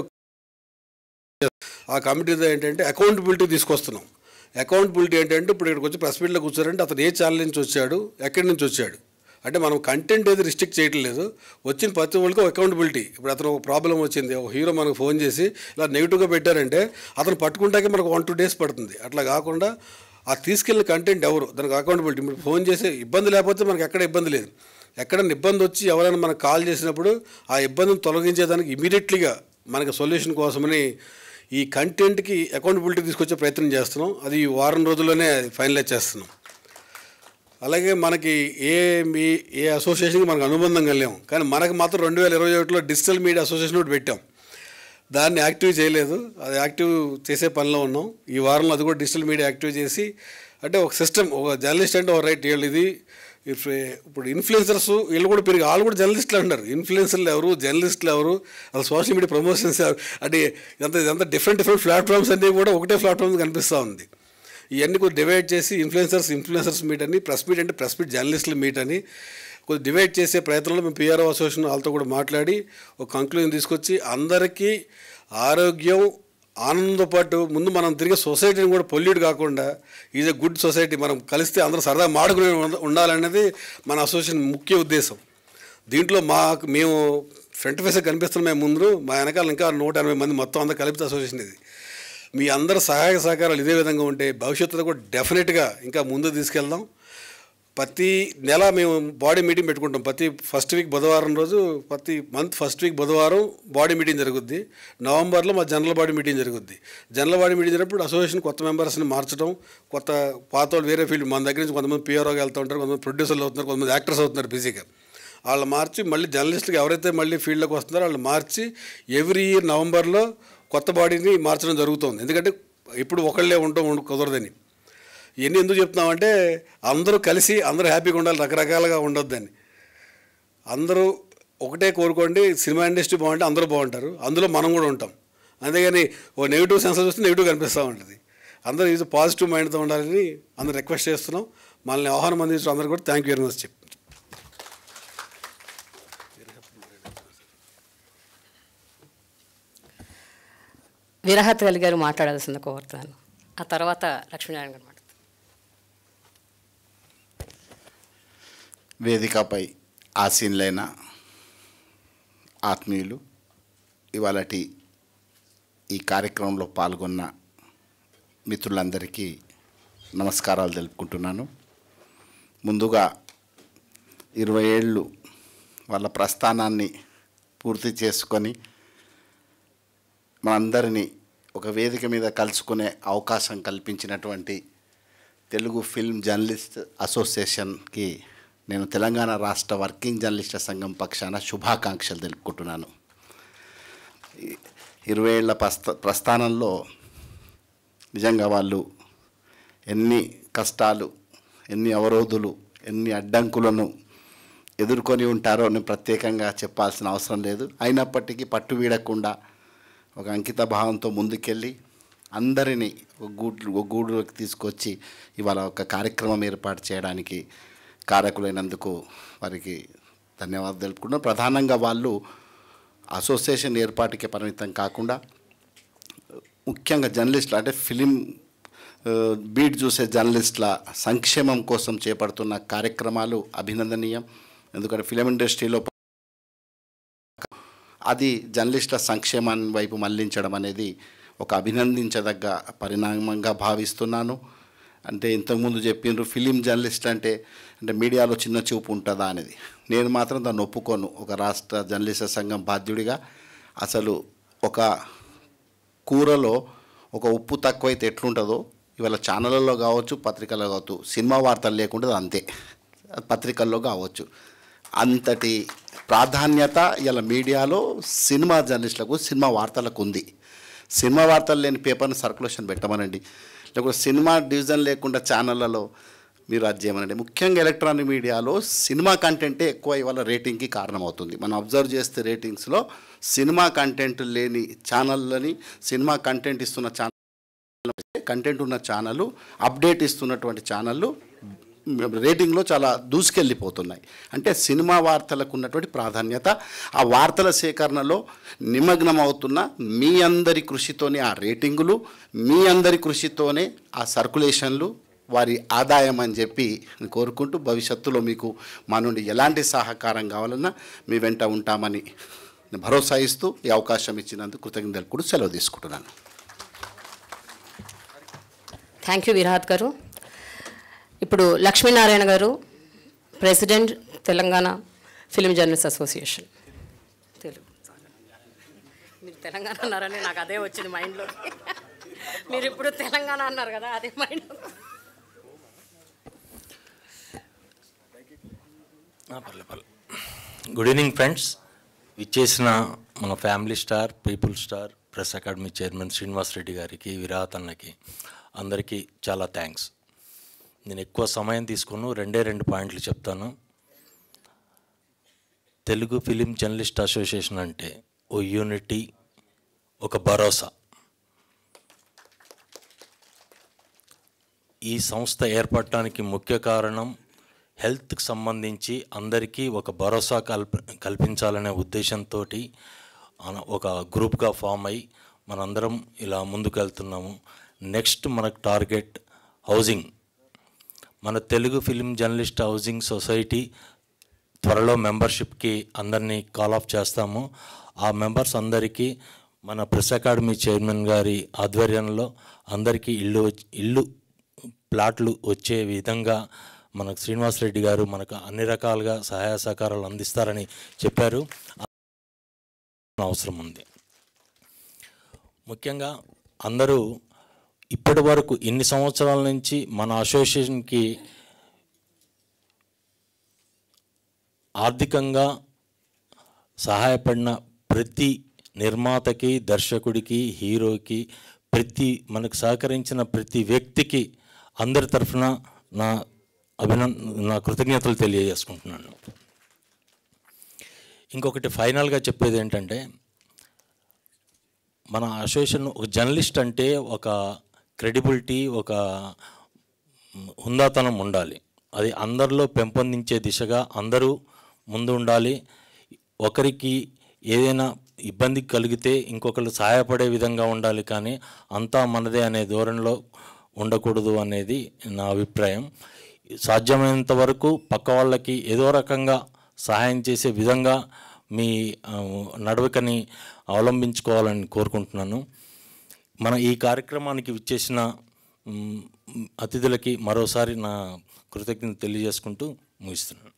ఆ కమిటీతో ఏంటంటే అకౌంటబిలిటీ తీసుకొస్తున్నాం. అకౌంటబిలిటీ ఏంటంటే ఇప్పుడు ఇక్కడికి వచ్చి ప్రెస్ మీట్లో కూర్చోరంటే అతను ఏ ఛానల్ నుంచి వచ్చాడు, ఎక్కడి నుంచి వచ్చాడు, అంటే మనం కంటెంట్ ఏది రిస్ట్రిక్ట్ చేయటం లేదు. వచ్చిన ప్రతి ఒక్కరికి అకౌంటబిలిటీ. ఇప్పుడు అతను ఒక ప్రాబ్లం వచ్చింది, ఒక హీరో మనకు ఫోన్ చేసి ఇలా నెగిటివ్గా పెట్టారంటే అతను పట్టుకుంటాకే మనకు 1-2 days పడుతుంది. అట్లా కాకుండా ఆ తీసుకెళ్ళిన కంటెంట్ ఎవరు, దానికి అకౌంటబిలిటీ. ఇప్పుడు ఫోన్ చేసి ఇబ్బంది లేకపోతే మనకి ఎక్కడ ఇబ్బంది లేదు. ఎక్కడైనా ఇబ్బంది వచ్చి ఎవరైనా మనకు కాల్ చేసినప్పుడు ఆ ఇబ్బందిని తొలగించేదానికి ఇమీడియట్లీగా మనకి సొల్యూషన్ కోసమని ఈ కంటెంట్కి అకౌంటబిలిటీ తీసుకొచ్చే ప్రయత్నం చేస్తున్నాం. అది ఈ వారం రోజుల్లోనే ఫైనలైజ్ చేస్తున్నాం. అలాగే మనకి ఏ అసోసియేషన్కి మనకు అనుబంధం కలిగాం, కానీ మనకు మాత్రం 2021లో డిజిటల్ మీడియా అసోసియేషన్ ఒకటి పెట్టాం. దాన్ని యాక్టివ్ చేయలేదు, అది యాక్టివ్ చేసే పనిలో ఉన్నాం. ఈ వారంలో అది కూడా డిజిటల్ మీడియా యాక్టివ్ చేసి, అంటే ఒక సిస్టమ్, ఒక జర్నలిస్ట్ అంటే ఒక రైట్ ఇది. ఇప్పుడు ఇన్ఫ్లుయెన్సర్స్ వీళ్ళు కూడా పెరిగి వాళ్ళు కూడా జర్నలిస్టులు అంటారు. ఇన్ఫ్లుయెన్సర్లు ఎవరు, జర్నలిస్టులు ఎవరు, అసలు సోషల్ మీడియా ప్రమోషన్స్ అంటే ఇదంతా డిఫరెంట్ ప్లాట్ఫామ్స్ అన్నీ కూడా ఒకటే ప్లాట్ఫామ్ కనిపిస్తూ ఉంది. ఇవన్నీ కొద్దిగా డివైడ్ చేసి ఇన్ఫ్లుయెన్సర్స్ మీట్ అని, ప్రెస్ మీట్ అంటే ప్రెస్ మీట్ జర్నలిస్టుల మీట్ అని కొద్దిగా డివైడ్ చేసే ప్రయత్నంలో మేము పిఆర్ఓ అసోసియేషన్ వాళ్ళతో కూడా మాట్లాడి ఒక కంక్లూజన్ తీసుకొచ్చి అందరికీ ఆరోగ్యం ఆనందంతో పాటు ముందు మనం తిరిగే సొసైటీని కూడా పొల్యూట్ కాకుండా ఈజ్ ఎ గుడ్ సొసైటీ, మనం కలిస్తే అందరూ సరదా మాడుకునే ఉండాలనేది మన అసోసియేషన్ ముఖ్య ఉద్దేశం. దీంట్లో మేము ఫ్రంట్ ఫేస్ కనిపిస్తున్నాం. మేము ముందు మా వెనకాల ఇంకా 180 మంది మొత్తం అందరూ కలిపితే అసోసియేషన్ ఇది. మీ అందరూ సహాయ సహకారాలు ఇదే విధంగా ఉంటే భవిష్యత్తులో కూడా డెఫినెట్గా ఇంకా ముందు తీసుకెళ్దాం. ప్రతి నెల మేము బాడీ మీటింగ్ పెట్టుకుంటాం. ప్రతి ఫస్ట్ వీక్ బుధవారం రోజు, ప్రతి మంత్ ఫస్ట్ వీక్ బుధవారం బాడీ మీటింగ్ జరుగుద్ది. నవంబర్లో మా జనరల్ బాడీ మీటింగ్ జరుగుద్ది. జనరల్ బాడీ మీటింగ్ జరిగినప్పుడు అసోసియేషన్ కొత్త మెంబర్స్ని మార్చడం, కొత్త పాత వాళ్ళు వేరే ఫీల్డ్, మన దగ్గర నుంచి కొంతమంది పిఆర్ఓగా వెళ్తూ ఉంటారు, కొంతమంది ప్రొడ్యూసర్లు అవుతున్నారు, కొంతమంది యాక్టర్స్ అవుతున్నారు బిజీగా. వాళ్ళు మార్చి మళ్ళీ జర్నలిస్టులు ఎవరైతే మళ్ళీ ఫీల్డ్లోకి వస్తున్నారో వాళ్ళు మార్చి ఎవ్రీ ఇయర్ నవంబర్లో కొత్త బాడీని మార్చడం జరుగుతుంది. ఎందుకంటే ఇప్పుడు ఒకళ్ళే ఉండటం కుదరదని. ఇవన్నీ ఎందుకు చెప్తున్నామంటే అందరూ కలిసి అందరూ హ్యాపీగా ఉండాలి, రకరకాలుగా ఉండొద్దని. అందరూ ఒకటే కోరుకోండి, సినిమా ఇండస్ట్రీ బాగుంటే అందరూ బాగుంటారు, అందులో మనం కూడా ఉంటాం. అంతేగాని ఓ నెగిటివ్ సెన్స్ చూస్తే నెగిటివ్ కనిపిస్తూ ఉంటుంది. అందరూ ఇది పాజిటివ్ మైండ్తో ఉండాలని అందరూ రిక్వెస్ట్ చేస్తున్నాం. మనల్ని ఆహ్వానం అందించిన అందరూ కూడా థ్యాంక్ యూ వెరీ మచ్ చెప్పి విరహత్ అలీ గారు మాట్లాడాల్సింది కోరుతాను. ఆ తర్వాత లక్ష్మీనారాయణ గారు మాట్లాడతారు. వేదికపై ఆసీనులైన ఆత్మీయులు, ఇవాళటి ఈ కార్యక్రమంలో పాల్గొన్న మిత్రులందరికీ నమస్కారాలు తెలుపుకుంటున్నాను. ముందుగా 20 ఏళ్ళు వాళ్ళ ప్రస్థానాన్ని పూర్తి చేసుకొని మనందరినీ ఒక వేదిక మీద కలుసుకునే అవకాశం కల్పించినటువంటి తెలుగు ఫిల్మ్ జర్నలిస్ట్ అసోసియేషన్కి నేను తెలంగాణ రాష్ట్ర వర్కింగ్ జర్నలిస్టుల సంఘం పక్షాన శుభాకాంక్షలు తెలుపుకుంటున్నాను. 20 ఏళ్ల ప్రస్థానంలో నిజంగా వాళ్ళు ఎన్ని కష్టాలు, ఎన్ని అవరోధులు, ఎన్ని అడ్డంకులను ఎదుర్కొని ఉంటారో నేను ప్రత్యేకంగా చెప్పాల్సిన అవసరం లేదు. అయినప్పటికీ పట్టు వీడకుండా ఒక అంకిత భావంతో ముందుకెళ్ళి అందరినీ ఒక గూడులోకి తీసుకొచ్చి ఇవాళ ఒక కార్యక్రమం ఏర్పాటు చేయడానికి కారకులైనందుకు వారికి ధన్యవాదాలు తెలుపుకుంటున్నాను. ప్రధానంగా వాళ్ళు అసోసియేషన్ ఏర్పాటుకే పరిమితం కాకుండా ముఖ్యంగా జర్నలిస్టులు అంటే ఫిలిం బీట్ చూసే జర్నలిస్టుల సంక్షేమం కోసం చేపడుతున్న కార్యక్రమాలు అభినందనీయం. ఎందుకంటే ఫిలిం ఇండస్ట్రీలో అది జర్నలిస్టుల సంక్షేమాన్ని వైపు మళ్లించడం అనేది ఒక అభినందించదగ్గ పరిణామంగా భావిస్తున్నాను. అంటే ఇంతకుముందు చెప్పిండ్రు ఫిలిం జర్నలిస్ట్ అంటే మీడియాలో చిన్న చూపు ఉంటుందా అనేది. నేను మాత్రం దాన్ని ఒప్పుకోను. ఒక రాష్ట్ర జర్నలిస్టుల సంఘం బాధ్యుడిగా అసలు ఒక కూరలో ఒక ఉప్పు తక్కువైతే ఎట్లుంటుందో ఇవాళ ఛానళ్ళలో కావచ్చు, పత్రికల్లో కావచ్చు, సినిమా వార్తలు లేకుండా అంతే, పత్రికల్లో కావచ్చు. అంతటి ప్రాధాన్యత ఇలా మీడియాలో సినిమా జర్నలిస్టులకు, సినిమా వార్తలకు ఉంది. సినిమా వార్తలు లేని పేపర్ని సర్క్యులేషన్ పెట్టమనండి, లేకపోతే సినిమా డివిజన్ లేకుండా ఛానళ్ళలో మీరు అది చేయమనండి. ముఖ్యంగా ఎలక్ట్రానిక్ మీడియాలో సినిమా కంటెంటే ఎక్కువ ఇవాళ రేటింగ్కి కారణమవుతుంది. మనం అబ్జర్వ్ చేస్తే రేటింగ్స్లో సినిమా కంటెంట్ లేని ఛానళ్ళని, సినిమా కంటెంట్ ఇస్తున్న ఛానల్, కంటెంట్ ఉన్న ఛానళ్ళు, అప్డేట్ ఇస్తున్నటువంటి ఛానళ్ళు రేటింగ్లో చాలా దూసుకెళ్ళిపోతున్నాయి. అంటే సినిమా వార్తలకు ఉన్నటువంటి ప్రాధాన్యత, ఆ వార్తల సేకరణలో నిమగ్నం అవుతున్న మీ అందరి కృషితోనే ఆ రేటింగులు, మీ అందరి కృషితోనే ఆ సర్కులేషన్లు వారి ఆదాయం అని చెప్పి కోరుకుంటూ, భవిష్యత్తులో మీకు మా నుండి ఎలాంటి సహకారం కావాలన్నా మీ వెంట ఉంటామని భరోసా ఇస్తూ ఈ అవకాశం ఇచ్చినందుకు కృతజ్ఞతలు కూడా సెలవు తీసుకుంటున్నాను. థ్యాంక్ యూ విరాట్ గారు. ఇప్పుడు లక్ష్మీనారాయణ గారు, president Telangana film journalist association. Telugu మీరు తెలంగాణ అన్నారని నాకు అదే వచ్చింది మైండ్లో. మీరు ఇప్పుడు తెలంగాణ అన్నారు కదా, అదే మైండ్లో. Good evening friends. ఇచ్చేసిన మన family star, people star, press academy chairman Srinivas Reddy గారికి, విరాట్ అన్నకి, అందరికీ చాలా థ్యాంక్స్. నేను ఎక్కువ సమయం తీసుకుని రెండు పాయింట్లు చెప్తాను. తెలుగు ఫిలిం జర్నలిస్ట్ అసోసియేషన్ అంటే ఓ యూనిటీ, ఒక భరోసా. ఈ సంస్థ ఏర్పడటానికి ముఖ్య కారణం హెల్త్కి సంబంధించి అందరికీ ఒక భరోసా కల్పించాలనే ఉద్దేశంతో ఒక గ్రూప్గా ఫామ్ అయ్యి మనందరం ఇలా ముందుకు వెళ్తున్నాము. నెక్స్ట్ మనకు టార్గెట్ హౌసింగ్. మన Telugu film journalist housing society త్వరలో మెంబర్షిప్కి అందరినీ కాల్ ఆఫ్ చేస్తాము. ఆ మెంబర్స్ అందరికీ మన ప్రెస్ అకాడమీ చైర్మన్ గారి ఆధ్వర్యంలో అందరికీ ఇల్లు ప్లాట్లు వచ్చే విధంగా మనకు శ్రీనివాస్ రెడ్డి గారు మనకు అన్ని రకాలుగా సహాయ సహకారాలు అందిస్తారని చెప్పారు. అవసరం ఉంది. ముఖ్యంగా అందరూ ఇప్పటి వరకు ఇన్ని సంవత్సరాల నుంచి మన అసోసియేషన్కి ఆర్థికంగా సహాయపడిన ప్రతి నిర్మాతకి, దర్శకుడికి, హీరోకి, మనకు సహకరించిన ప్రతి వ్యక్తికి అందరి తరఫున నా కృతజ్ఞతలు తెలియజేసుకుంటున్నాను. ఇంకొకటి ఫైనల్గా చెప్పేది ఏంటంటే, మన అసోసియేషన్ ఒక జర్నలిస్ట్ అంటే ఒక క్రెడిబిలిటీ, ఒక హుందాతనం ఉండాలి. అది అందరిలో పెంపొందించే దిశగా అందరూ ముందు ఉండాలి. ఒకరికి ఏదైనా ఇబ్బంది కలిగితే ఇంకొకరు సహాయపడే విధంగా ఉండాలి, కానీ అంతా మనదే అనే ధోరణిలో ఉండకూడదు అనేది నా అభిప్రాయం. సాధ్యమైనంత వరకు పక్క వాళ్ళకి ఏదో రకంగా సహాయం చేసే విధంగా మీ నడవడికని అవలంబించుకోవాలని కోరుకుంటున్నాను. మన ఈ కార్యక్రమానికి విచ్చేసిన అతిథులకి మరోసారి నా కృతజ్ఞత తెలియజేసుకుంటూ ముగిస్తున్నాను.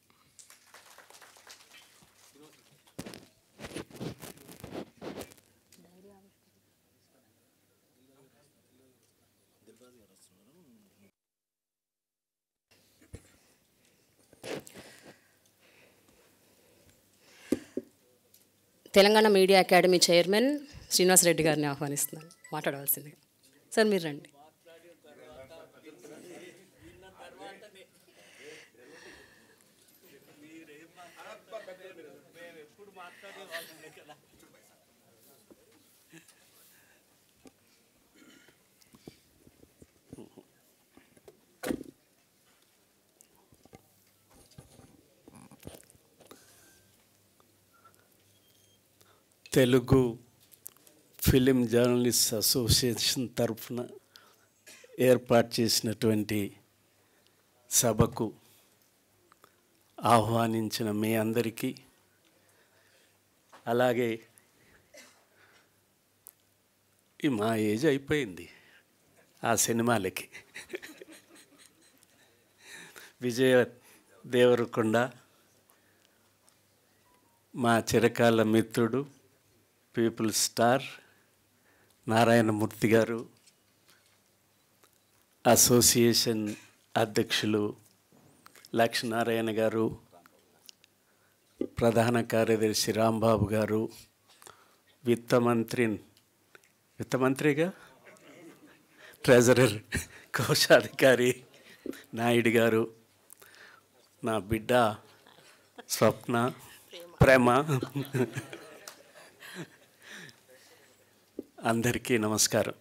Telangana media academy chairman Srinivas Reddy గారిని ఆహ్వానిస్తున్నాను, మాట్లాడవలసిందిగా. సార్ మీరు రండి. తెలుగు ఫిలిం జర్నలిస్ట్ అసోసియేషన్ తరఫున ఏర్పాటు చేసినటువంటి సభకు ఆహ్వానించిన మీ అందరికీ, అలాగే మా ఏజ్ అయిపోయింది ఆ సినిమాలకి, విజయ దేవరకొండ, మా చిరకాల మిత్రుడు పీపుల్ స్టార్ నారాయణమూర్తి గారు, అసోసియేషన్ అధ్యక్షులు లక్ష్మీనారాయణ గారు, ప్రధాన కార్యదర్శి రాంబాబు గారు, విత్తమంత్రిగా ట్రెజరర్ కోశాధికారి నాయుడు గారు, నా బిడ్డ స్వప్న, ప్రేమ, అందరికీ నమస్కారం.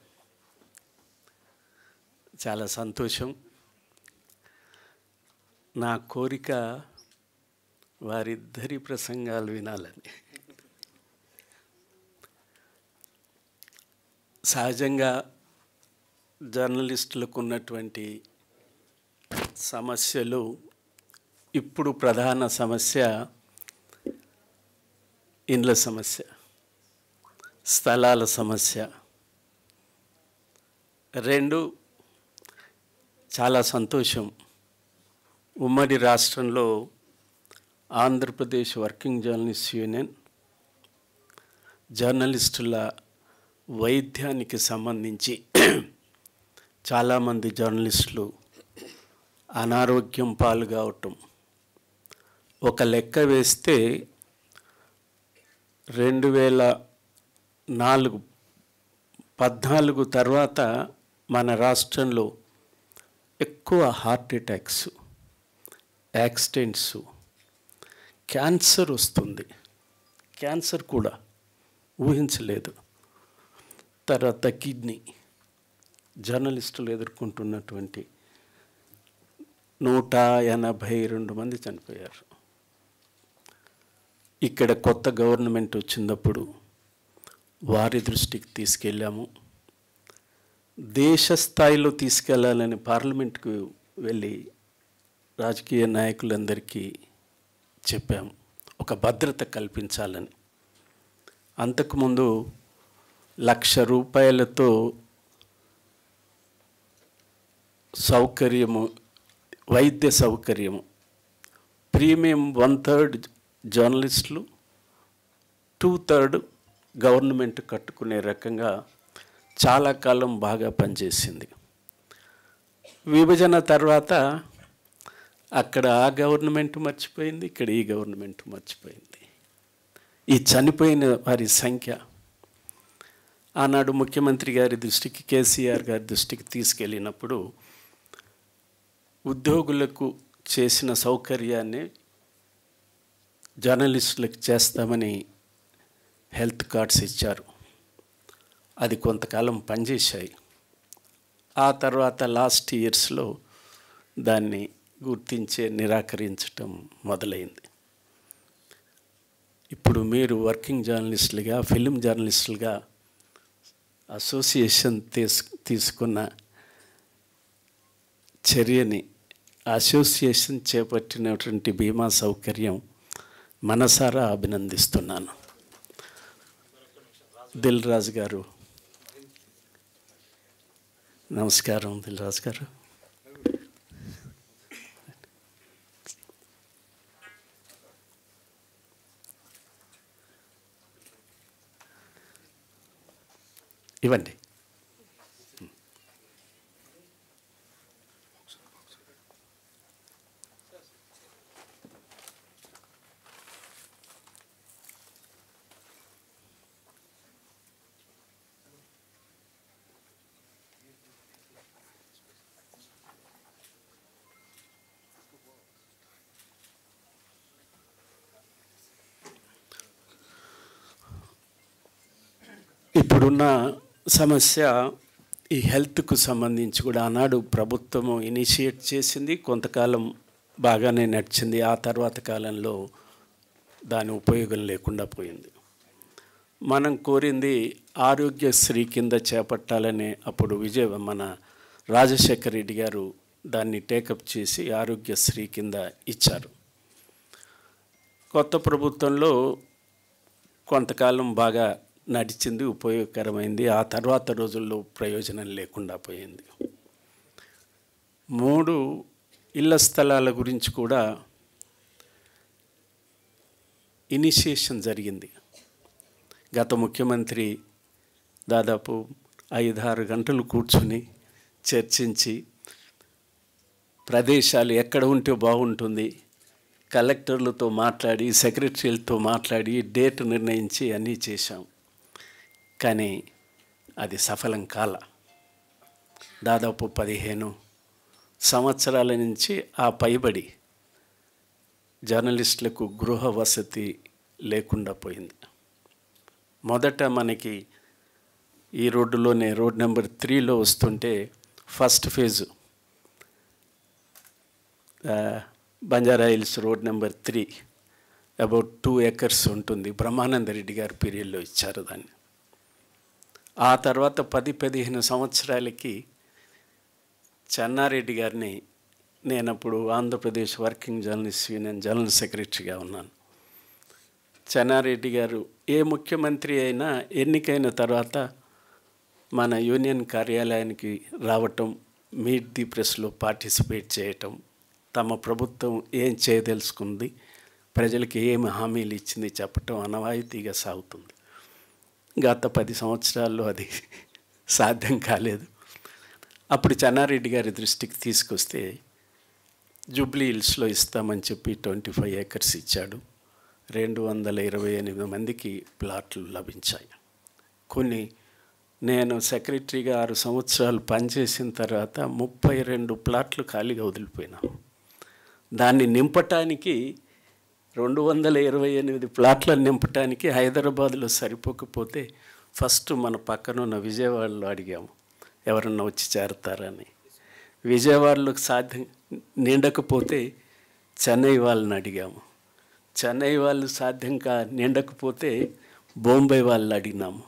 చాలా సంతోషం. నా కోరిక వారిద్దరి ప్రసంగాలు వినాలని. సహజంగా జర్నలిస్టులకు ఉన్నటువంటి సమస్యలు, ఇప్పుడు ప్రధాన సమస్య ఇండ్ల సమస్య, స్థలాల సమస్య. రెండు, చాలా సంతోషం, ఉమ్మడి రాష్ట్రంలో ఆంధ్రప్రదేశ్ వర్కింగ్ జర్నలిస్ట్ యూనియన్ జర్నలిస్టుల వైద్యానికి సంబంధించి చాలామంది జర్నలిస్టులు అనారోగ్యం పాల్గొవటం, ఒక లెక్క వేస్తే 2014 తర్వాత మన రాష్ట్రంలో ఎక్కువ హార్ట్ అటాక్స్, యాక్సిడెంట్స్, క్యాన్సర్ వస్తుంది. క్యాన్సర్ కూడా ఊహించలేదు. తర్వాత కిడ్నీ, జర్నలిస్టులు ఎదుర్కొంటున్నటువంటి 182 మంది చనిపోయారు. ఇక్కడ కొత్త గవర్నమెంట్ వచ్చినప్పుడు వారి దృష్టికి తీసుకెళ్ళాము. దేశ స్థాయిలో తీసుకెళ్లాలని పార్లమెంట్కు వెళ్ళి రాజకీయ నాయకులందరికీ చెప్పాము, ఒక భద్రత కల్పించాలని. అంతకుముందు 1,00,000 రూపాయలతో సౌకర్యము, వైద్య సౌకర్యము, ప్రీమియం 1/3 జర్నలిస్టులు, 2/3 గవర్నమెంట్ కట్టుకునే రకంగా చాలా కాలం బాగా పనిచేసింది. విభజన తర్వాత అక్కడ ఆ గవర్నమెంట్ మర్చిపోయింది, ఇక్కడ ఈ గవర్నమెంట్ మర్చిపోయింది. ఈ చనిపోయిన వారి సంఖ్య ఆనాడు ముఖ్యమంత్రి గారి దృష్టికి, కేసీఆర్ గారి దృష్టికి తీసుకెళ్ళినప్పుడు ఉద్యోగులకు చేసిన సౌకర్యాన్ని జర్నలిస్టులకు చేస్తామని హెల్త్ కార్డ్స్ ఇచ్చారు. అది కొంతకాలం పనిచేశాయి. ఆ తర్వాత లాస్ట్ ఇయర్స్లో దాన్ని గుర్తించే నిరాకరించటం మొదలైంది. ఇప్పుడు మీరు వర్కింగ్ జర్నలిస్టులుగా, ఫిలిం జర్నలిస్టులుగా అసోసియేషన్ తీసుకున్న చర్యని, అసోసియేషన్ చేపట్టినటువంటి బీమా సౌకర్యం మనసారా అభినందిస్తున్నాను. దిల్ రాజు గారు, నమస్కారం. దిల్ రాజు గారు, ఇవ్వండి. ఇప్పుడున్న సమస్య ఈ హెల్త్కు సంబంధించి కూడా ఆనాడు ప్రభుత్వము ఇనిషియేట్ చేసింది, కొంతకాలం బాగానే నడిచింది. ఆ తర్వాత కాలంలో దాని ఉపయోగం లేకుండా పోయింది. మనం కోరింది ఆరోగ్యశ్రీ కింద చేపట్టాలనే, అప్పుడు మన రాజశేఖర రెడ్డి గారు దాన్ని టేకప్ చేసి ఆరోగ్యశ్రీ కింద ఇచ్చారు. కొత్త ప్రభుత్వంలో కొంతకాలం బాగా నడిచింది, ఉపయోగకరమైంది. ఆ తర్వాత రోజుల్లో ప్రయోజనం లేకుండా పోయింది. 3 ఇళ్ల స్థలాల గురించి కూడా ఇనిషియేషన్ జరిగింది. గత ముఖ్యమంత్రి దాదాపు 5-6 గంటలు కూర్చుని చర్చించి ప్రదేశాలు ఎక్కడ ఉంటే బాగుంటుంది, కలెక్టర్లతో మాట్లాడి, సెక్రటరీలతో మాట్లాడి డేట్ నిర్ణయించి అన్నీ చేశాం. కానీ అది సఫలం కాల. దాదాపు 15 సంవత్సరాల నుంచి ఆ పైబడి జర్నలిస్టులకు గృహ వసతి లేకుండా పోయింది. మొదట మనకి ఈ రోడ్డులోనే, రోడ్ నెంబర్ 3లో వస్తుంటే first phase Banjara hills road number 3 about 2 acres ఉంటుంది. బ్రహ్మానంద రెడ్డి గారి పీరియడ్లో ఇచ్చారు దాన్ని. ఆ తర్వాత 10-15 సంవత్సరాలకి చెన్నారెడ్డి గారిని, నేనప్పుడు Andhra Pradesh working journalist union general సెక్రటరీగా ఉన్నాను. చెన్నారెడ్డి గారు ఏ ముఖ్యమంత్రి అయినా ఎన్నికైన తర్వాత మన యూనియన్ కార్యాలయానికి రావటం, మీట్ ది ప్రెస్లో పార్టిసిపేట్ చేయటం, తమ ప్రభుత్వం ఏం చేయదలుచుకుంది, ప్రజలకి ఏమి హామీలు ఇచ్చింది చెప్పటం అనవాయితీగా సాగుతుంది. గత 10 సంవత్సరాల్లో అది సాధ్యం కాలేదు. అప్పుడు చెన్నారెడ్డి గారి దృష్టికి తీసుకొస్తే జూబ్లీ హిల్స్లో ఇస్తామని చెప్పి 25 acres ఇచ్చాడు. 228 మందికి ప్లాట్లు లభించాయి. కొన్ని నేను సెక్రటరీగా 6 సంవత్సరాలు పనిచేసిన తర్వాత 32 ప్లాట్లు ఖాళీగా వదిలిపోయినాను. దాన్ని నింపటానికి 228 ప్లాట్లను నింపటానికి హైదరాబాద్లో సరిపోకపోతే ఫస్ట్ మన పక్కనున్న విజయవాడలో అడిగాము ఎవరన్నా వచ్చి చేరతారని. విజయవాడలోకి సాధ్యం నిండకపోతే చెన్నై వాళ్ళని అడిగాము. చెన్నై వాళ్ళు సాధ్యం నిండకపోతే బొంబాయి వాళ్ళని అడిగినాము.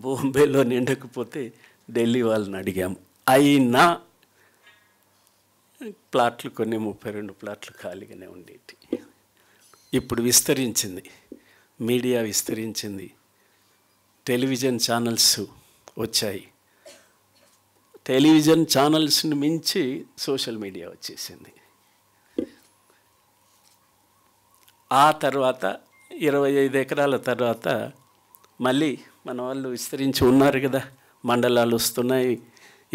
బొంబాయిలో నిండకపోతే ఢిల్లీ వాళ్ళని అడిగాము. అయినా ప్లాట్లు కొన్ని 32 ప్లాట్లు ఖాళీగానే ఉండేవి. ఇప్పుడు విస్తరించింది, మీడియా విస్తరించింది, టెలివిజన్ ఛానల్స్ వచ్చాయి. టెలివిజన్ ఛానల్స్ని మించి సోషల్ మీడియా వచ్చేసింది. ఆ తర్వాత 25 ఎకరాల తర్వాత మళ్ళీ మన వాళ్ళు విస్తరించి ఉన్నారు కదా, మండలాలు వస్తున్నాయి,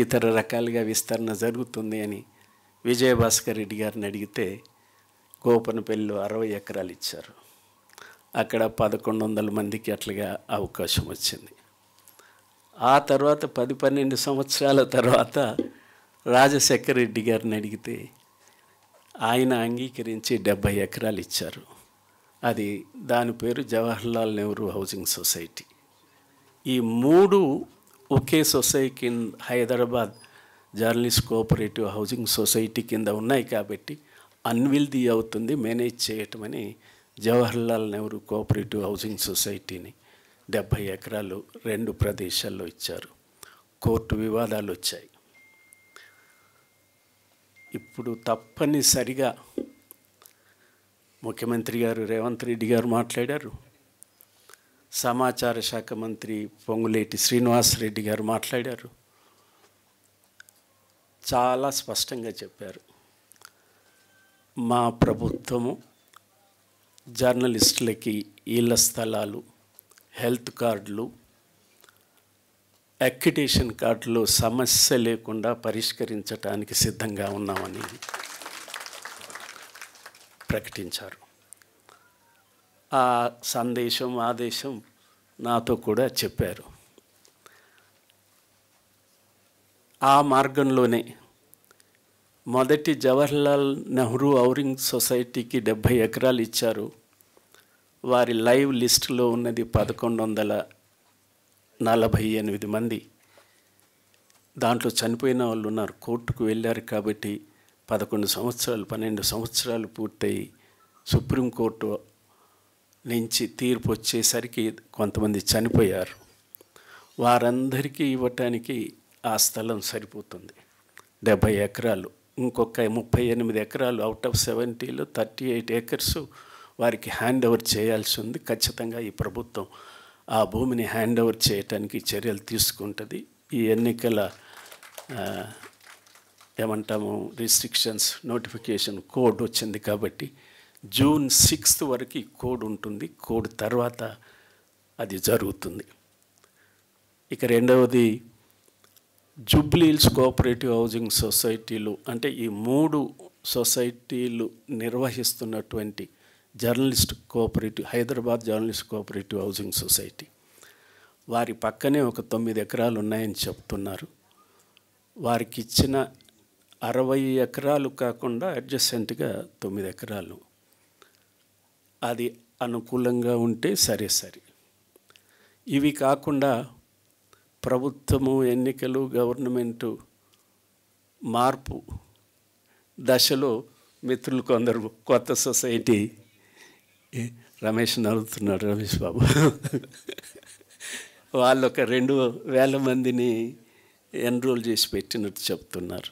ఇతర రకాలుగా విస్తరణ జరుగుతుంది అని విజయభాస్కర్ రెడ్డి గారిని అడిగితే గోపనపల్లిలో 60 ఎకరాలు ఇచ్చారు. అక్కడ 1100 మందికి అట్లాగా అవకాశం వచ్చింది. ఆ తర్వాత 10-12 సంవత్సరాల తర్వాత రాజశేఖర్ రెడ్డి గారిని అడిగితే ఆయన అంగీకరించి 70 ఎకరాలు ఇచ్చారు. అది దాని పేరు జవహర్లాల్ నెహ్రూ హౌసింగ్ సొసైటీ. ఈ 3 ఒకే సొసైటీ కింద Hyderabad journalist cooperative housing society కింద ఉన్నాయి కాబట్టి అన్విల్దీ అవుతుంది మేనేజ్ చేయటమని జవహర్లాల్ నెహ్రూ కోఆపరేటివ్ హౌసింగ్ సొసైటీని 70 ఎకరాలు 2 ప్రదేశాల్లో ఇచ్చారు. కోర్టు వివాదాలు వచ్చాయి. ఇప్పుడు తప్పనిసరిగా ముఖ్యమంత్రి గారు రేవంత్ రెడ్డి గారు మాట్లాడారు, సమాచార శాఖ మంత్రి పొంగులేటి శ్రీనివాసరెడ్డి గారు మాట్లాడారు, చాలా స్పష్టంగా చెప్పారు. మా ప్రభుత్వము జర్నలిస్టులకి ఇళ్ల స్థలాలు, హెల్త్ కార్డులు, అక్రిడిటేషన్ కార్డులు సమస్య లేకుండా పరిష్కరించడానికి సిద్ధంగా ఉన్నామని ప్రకటించారు. ఆ సందేశం, ఆదేశం నాతో కూడా చెప్పారు. ఆ మార్గంలోనే మొదటి జవహర్లాల్ నెహ్రూ హౌసింగ్ సొసైటీకి 70 ఎకరాలు ఇచ్చారు. వారి లైవ్ లిస్టులో ఉన్నది 1148 మంది. దాంట్లో చనిపోయిన వాళ్ళు ఉన్నారు. కోర్టుకు వెళ్ళారు కాబట్టి 11 సంవత్సరాలు 12 సంవత్సరాలు పూర్తయి సుప్రీంకోర్టు నుంచి తీర్పు వచ్చేసరికి కొంతమంది చనిపోయారు. వారందరికీ ఇవ్వటానికి ఆ స్థలం సరిపోతుంది. 70 ఎకరాలు, ఇంకొక 38 ఎకరాలు అవుట్ ఆఫ్ 70లో 38 acres వారికి హ్యాండ్ ఓవర్ చేయాల్సి ఉంది. ఖచ్చితంగా ఈ ప్రభుత్వం ఆ భూమిని హ్యాండ్ ఓవర్ చేయటానికి చర్యలు తీసుకుంటుంది. ఈ ఎన్నికల ఏమంటాము రిస్ట్రిక్షన్స్ నోటిఫికేషన్ కోడ్ వచ్చింది కాబట్టి June 6th వరకు ఈ కోడ్ ఉంటుంది. కోడ్ తర్వాత అది జరుగుతుంది. ఇక రెండవది జూబ్లీ హిల్స్ కోఆపరేటివ్ హౌసింగ్ సొసైటీలు, అంటే ఈ 3 సొసైటీలు నిర్వహిస్తున్నటువంటి journalist cooperative Hyderabad journalist cooperative housing society, వారి పక్కనే ఒక 9 ఎకరాలు ఉన్నాయని చెప్తున్నారు. వారికి ఇచ్చిన 60 ఎకరాలు కాకుండా అడ్జసెంట్గా 9 ఎకరాలు, అది అనుకూలంగా ఉంటే సరే. ఇవి కాకుండా ప్రభుత్వము, ఎన్నికలు, గవర్నమెంటు మార్పు దశలో మిత్రులు కొందరు కొత్త సొసైటీ రమేష్ నవ్వుతున్నాడు, రమేష్ బాబు. వాళ్ళు ఒక 2,000 మందిని ఎన్రోల్ చేసి పెట్టినట్టు చెప్తున్నారు.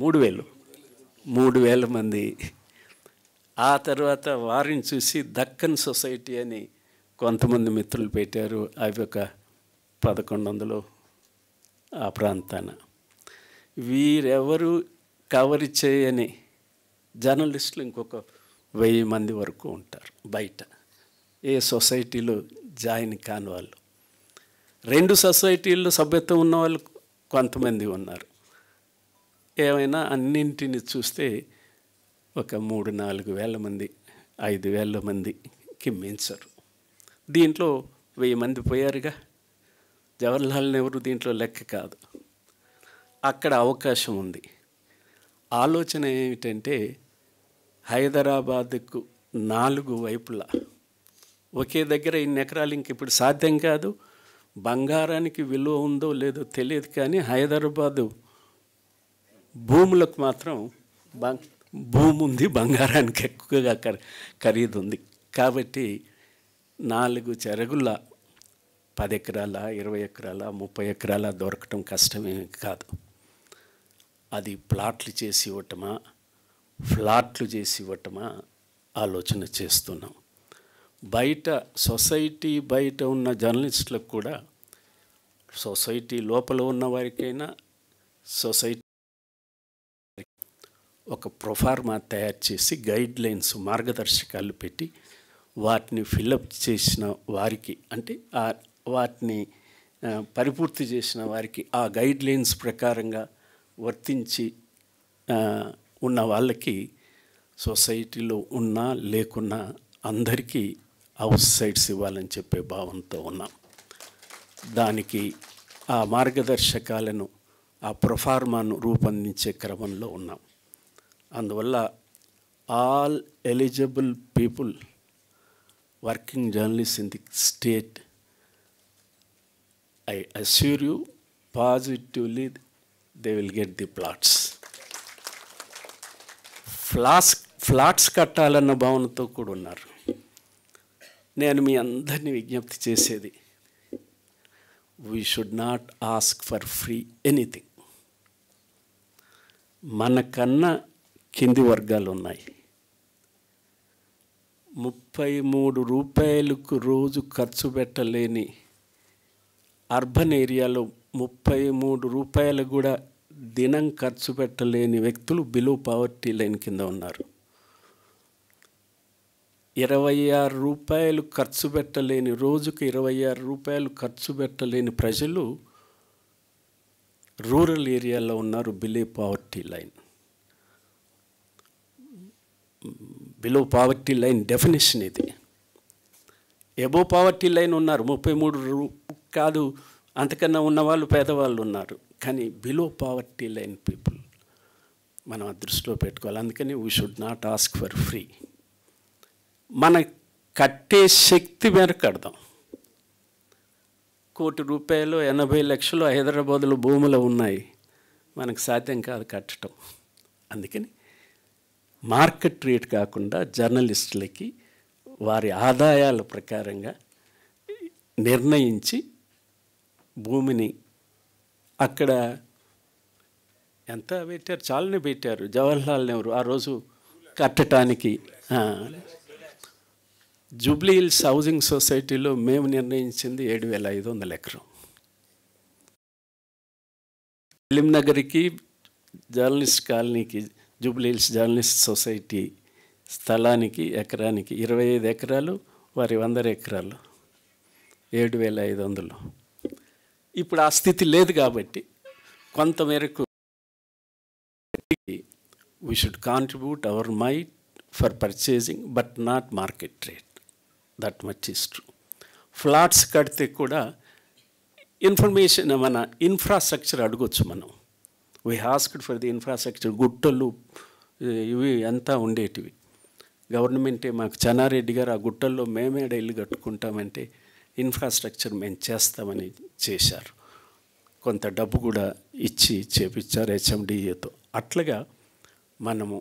3,000 మంది. ఆ తర్వాత వారిని చూసి దక్కన్ సొసైటీ అని కొంతమంది మిత్రులు పెట్టారు. అవి ఒక 1,100 ఆ ప్రాంతాన. వీరెవరు కవర్ చేయని జర్నలిస్టులు ఇంకొక 1000 మంది వరకు ఉంటారు బయట, ఏ సొసైటీలో జాయిన్ కాని వాళ్ళు. 2 సొసైటీల్లో సభ్యత్వం ఉన్న వాళ్ళు కొంతమంది ఉన్నారు. ఏమైనా అన్నింటిని చూస్తే ఒక 3-4 వేల మంది, 5,000 మందికి మించరు. దీంట్లో 1000 మంది పోయారుగా. జవహర్లాల్ నెహ్రూ దీంట్లో లెక్క కాదు. అక్కడ అవకాశం ఉంది. ఆలోచన ఏమిటంటే హైదరాబాద్కు 4 వైపులా ఒకే దగ్గర ఇన్ని ఎకరాలు ఇంక ఇప్పుడు సాధ్యం కాదు. బంగారానికి విలువ ఉందో లేదో తెలియదు, కానీ హైదరాబాదు భూములకు మాత్రం భూమి ఉంది, బంగారానికి ఎక్కువగా ఖరీదు ఉంది. కాబట్టి 4 చెరగుల 10 ఎకరాల, 20 ఎకరాల, 30 ఎకరాల దొరకటం కష్టమేమి కాదు. అది ప్లాట్లు చేసి ఇవ్వటమా, ఫ్లాట్లు చేసి ఇవ్వటమా ఆలోచన చేస్తున్నాం. బయట సొసైటీ బయట ఉన్న జర్నలిస్టులకు కూడా, సొసైటీ లోపల ఉన్న వారికైనా సొసైటీ ఒక ప్రొఫార్మా తయారు చేసి గైడ్లైన్స్, మార్గదర్శకాలు పెట్టి వాటిని ఫిలప్ చేసిన వారికి, అంటే వాటిని పరిపూర్తి చేసిన వారికి ఆ గైడ్లైన్స్ ప్రకారంగా వర్తించి ఉన్న వాళ్ళకి సొసైటీలో ఉన్నా లేకున్నా అందరికీ హౌస్ సైట్స్ ఇవ్వాలని చెప్పే భావంతో ఉన్నాం. దానికి ఆ మార్గదర్శకాలను, ఆ ప్రొఫార్మాను రూపొందించే క్రమంలో ఉన్నాం. అందువల్ల all eligible people working journalist in the state, I assure you positively they will get the plots. Flats కట్టాలన్న భావనతో కూడా ఉన్నారు. నేను మీ అందరినీ విజ్ఞప్తి చేసేది, we should not ask for free anything. మనకన్నా కింది వర్గాలు ఉన్నాయి. 33 రూపాయలకు రోజు ఖర్చు పెట్టలేని అర్బన్ ఏరియాలో 33 రూపాయలు కూడా దినం ఖర్చు పెట్టలేని వ్యక్తులు బిలో పావర్టీ లైన్ కింద ఉన్నారు. 26 రూపాయలు ఖర్చు పెట్టలేని, రోజుకు 26 రూపాయలు ఖర్చు పెట్టలేని ప్రజలు రూరల్ ఏరియాలో ఉన్నారు. Below poverty line. Below poverty line definition ఇది. ఎబో పావర్టీ లైన్ ఉన్నారు 33 కాదు, అంతకన్నా ఉన్నవాళ్ళు పేదవాళ్ళు ఉన్నారు. కానీ బిలో పావర్టీ లైన్ పీపుల్ మనం దృష్టిలో పెట్టుకోవాలి. అందుకని we should not ask for free. మన కట్టే శక్తి మేరకు కడదాం. 1 కోటి రూపాయలు 80 లక్షలు హైదరాబాదులో భూములు ఉన్నాయి, మనకు సాధ్యం కాదు కట్టడం. అందుకని మార్కెట్ రేట్ కాకుండా జర్నలిస్టులకి వారి ఆదాయాల ప్రకారంగా నిర్ణయించి భూమిని అక్కడ ఎంత పెట్టారు, చాలానే పెట్టారు. జవహర్లాల్ నెహ్రూ ఆ రోజు కట్టడానికి జూబ్లీ హిల్స్ హౌసింగ్ సొసైటీలో మేము నిర్ణయించింది 7,500 ఎకరం. ఫిలిం నగర్కి, జర్నలిస్ట్ కాలనీకి, జూబ్లీ హిల్స్ జర్నలిస్ట్ సొసైటీ స్థలానికి ఎకరానికి 25 ఎకరాలు, వారి 100 ఎకరాలు 7,500. ఇప్పుడు ఆ స్థితి లేదు కాబట్టి కొంతమేరకు we should contribute our might for purchasing, but not market rate. That much is true. Flats కడితే కూడా ఇన్ఫర్మేషన్, మన ఇన్ఫ్రాస్ట్రక్చర్ అడగొచ్చు మనం. We asked for the infrastructure. గుట్టలు ఇవి అంతా ఉండేటివి. గవర్నమెంటే మాకు చెన్నారెడ్డి గారు ఆ గుట్టల్లో మేమే ఇల్లు కట్టుకుంటామంటే ఇన్ఫ్రాస్ట్రక్చర్ మేము చేస్తామని చేశారు. కొంత డబ్బు కూడా ఇచ్చి చేపించారు హెచ్ఎండిఏతో. అట్లాగా మనము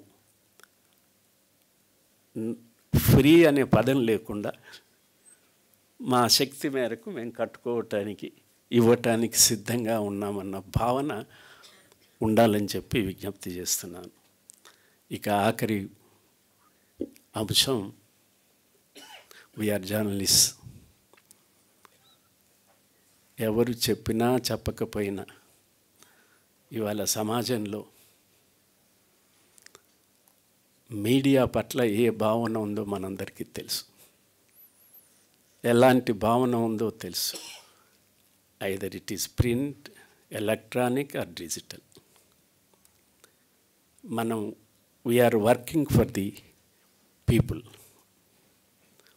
ఫ్రీ అనే పదం లేకుండా మా శక్తి మేరకు మేము కట్టుకోవటానికి ఇవ్వటానికి సిద్ధంగా ఉన్నామన్న భావన ఉండాలని చెప్పి విజ్ఞప్తి చేస్తున్నాను. ఇక ఆఖరి అంశం, వీఆర్ జర్నలిస్ట్. ఎవరు చెప్పినా చెప్పకపోయినా ఇవాళ సమాజంలో మీడియా పట్ల ఏ భావన ఉందో మనందరికీ తెలుసు, ఎలాంటి భావన ఉందో తెలుసు. Either it is print, electronic or digital. మనం we are working for the people.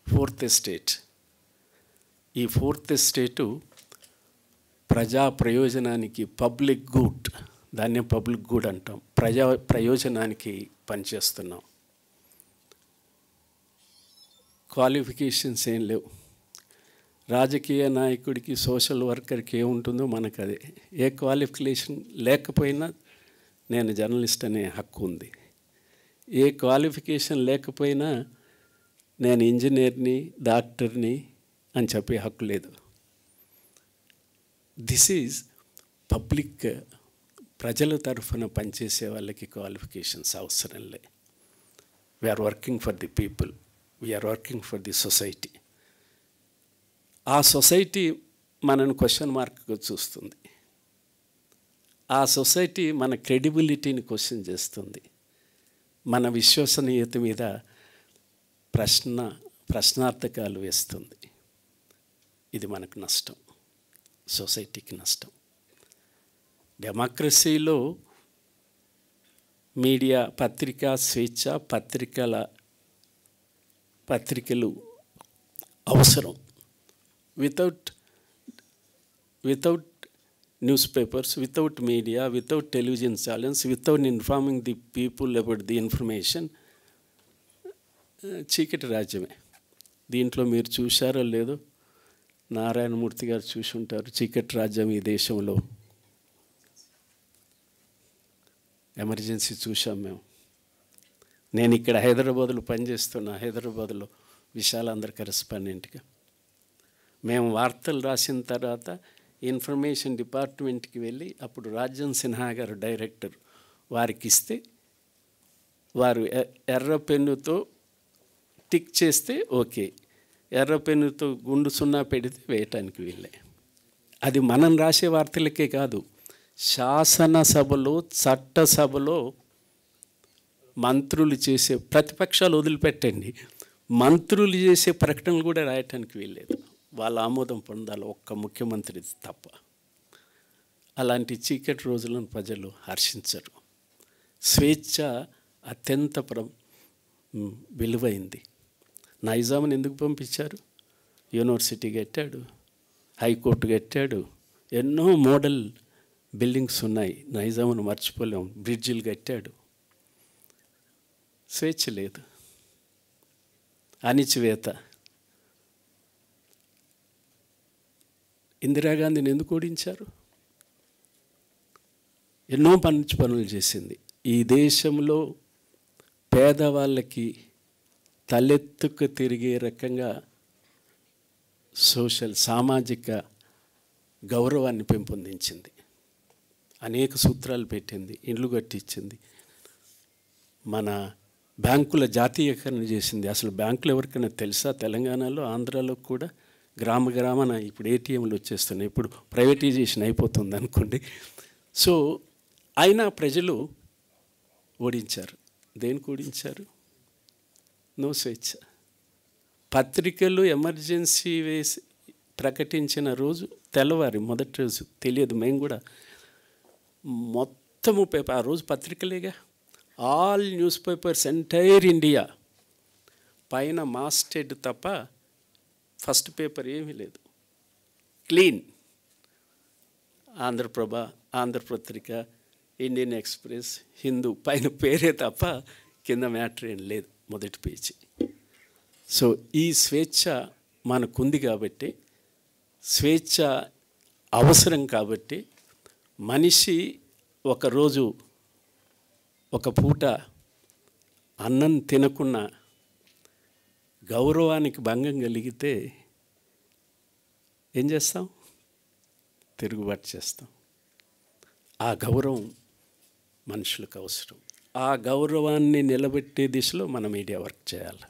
Fourth estate, ఈ ఫోర్త్ ఎస్టేటు ప్రజా ప్రయోజనానికి, పబ్లిక్ గుడ్, దాన్నే పబ్లిక్ గుడ్ అంటాం, ప్రజా ప్రయోజనానికి పనిచేస్తున్నాం. క్వాలిఫికేషన్స్ ఏం లేవు. రాజకీయ నాయకుడికి, సోషల్ వర్కర్కి ఏముంటుందో మనకు అదే. ఏ క్వాలిఫికేషన్ లేకపోయినా నేను జర్నలిస్ట్ అనే హక్కు ఉంది. ఏ క్వాలిఫికేషన్ లేకపోయినా నేను ఇంజనీర్ని, డాక్టర్ని అని చెప్పే హక్కు లేదు. దిస్ ఈజ్ పబ్లిక్, ప్రజల తరఫున పనిచేసే వాళ్ళకి క్వాలిఫికేషన్స్ అవసరం లే. We are working for the people, we are working for the society. ఆ సొసైటీ మనను క్వశ్చన్ మార్క్గా చూస్తుంది. ఆ సొసైటీ మన క్రెడిబిలిటీని క్వశ్చన్ చేస్తుంది. మన విశ్వసనీయత మీద ప్రశ్నార్థకాలు వేస్తుంది. ఇది మనకు నష్టం, సొసైటీకి నష్టం. డెమోక్రసీలో మీడియా, పత్రికా స్వేచ్ఛ, పత్రికలు అవసరం. Without newspapers, without media, without television channels, without informing the people about the information, చీకటి రాజ్యమే. దీంట్లో మీరు చూశారో లేదో, నారాయణమూర్తి గారు చూసి ఉంటారు. చీకటి రాజ్యం ఈ దేశంలో ఎమర్జెన్సీ చూసాం మేము. నేను ఇక్కడ హైదరాబాద్లో పనిచేస్తున్నా, హైదరాబాద్లో విశాలాంధ్ర కరెస్పాండెంట్గా. మేము వార్తలు రాసిన తర్వాత ఇన్ఫర్మేషన్ డిపార్ట్మెంట్కి వెళ్ళి, అప్పుడు రాజ్యం సిన్హా గారు డైరెక్టర్, వారికి ఇస్తే వారు ఎర్ర పెన్నుతో టిక్ చేస్తే ఓకే, ఎర్ర పెన్నుతో గుండు సున్నా పెడితే వేయటానికి వీళ్ళే. అది మనం రాసే వార్తలకే కాదు, శాసనసభలో, చట్టసభలో మంత్రులు చేసే, ప్రతిపక్షాలు వదిలిపెట్టండి, మంత్రులు చేసే ప్రకటనలు కూడా రాయటానికి వీల్లేదు. వాళ్ళ ఆమోదం పొందాలి, ఒక్క ముఖ్యమంత్రి తప్ప. అలాంటి చీకటి రోజులను ప్రజలు హర్షించరు. స్వేచ్ఛ అత్యంత విలువైంది. నైజాంని ఎందుకు పంపించారు? యూనివర్సిటీ కట్టాడు, హైకోర్టు కట్టాడు, ఎన్నో మోడల్ బిల్డింగ్స్ ఉన్నాయి. నైజాంను మర్చిపోలేం. బ్రిడ్జిలు కట్టాడు. స్వేచ్ఛ లేదు, అణిచివేత. ఇందిరాగాంధీని ఎందుకు ఓడించారు? ఎన్నో మంచి పనులు చేసింది. ఈ దేశంలో పేదవాళ్ళకి తలెత్తుకు తిరిగే రకంగా సామాజిక గౌరవాన్ని పెంపొందించింది. అనేక సూత్రాలు పెట్టింది, ఇండ్లు కట్టించింది. మన బ్యాంకుల జాతీయకరణ చేసింది. అసలు బ్యాంకులు ఎవరికైనా తెలుసా? తెలంగాణలో, ఆంధ్రాలో కూడా గ్రామాన ఇప్పుడు ఏటీఎంలు వచ్చేస్తున్నాయి. ఇప్పుడు ప్రైవేటైజేషన్ అయిపోతుంది అనుకోండి. సో అయినా ప్రజలు ఓడించారు. దేనికి ఓడించారు? నో స్వేచ్ఛ. పత్రికలు ఎమర్జెన్సీ వేసి ప్రకటించిన రోజు తెల్లవారి మొదటి రోజు తెలియదు, మేము కూడా మొత్తము పేపర్, ఆ రోజు పత్రికలేగా, all newspapers entire India పైన మాస్టెడ్ తప్ప ఫస్ట్ పేపర్ ఏమీ లేదు, clean. Andhra Prabha, Andhra Patrika, Indian Express, Hindu పైన పేరే తప్ప కింద మ్యాటర్ ఏం లేదు, మొదటి పేజీ. సో ఈ స్వేచ్ఛ మనకుంది కాబట్టి, స్వేచ్ఛ అవసరం కాబట్టి, మనిషి ఒకరోజు ఒక పూట అన్నం తినకున్నా గౌరవానికి భంగం కలిగితే ఏం చేస్తాం? తిరుగుబాటు చేస్తాం. ఆ గౌరవం మనుషులకు అవసరం. ఆ గౌరవాన్ని నిలబెట్టే దిశలో మన మీడియా వర్క్ చేయాలి.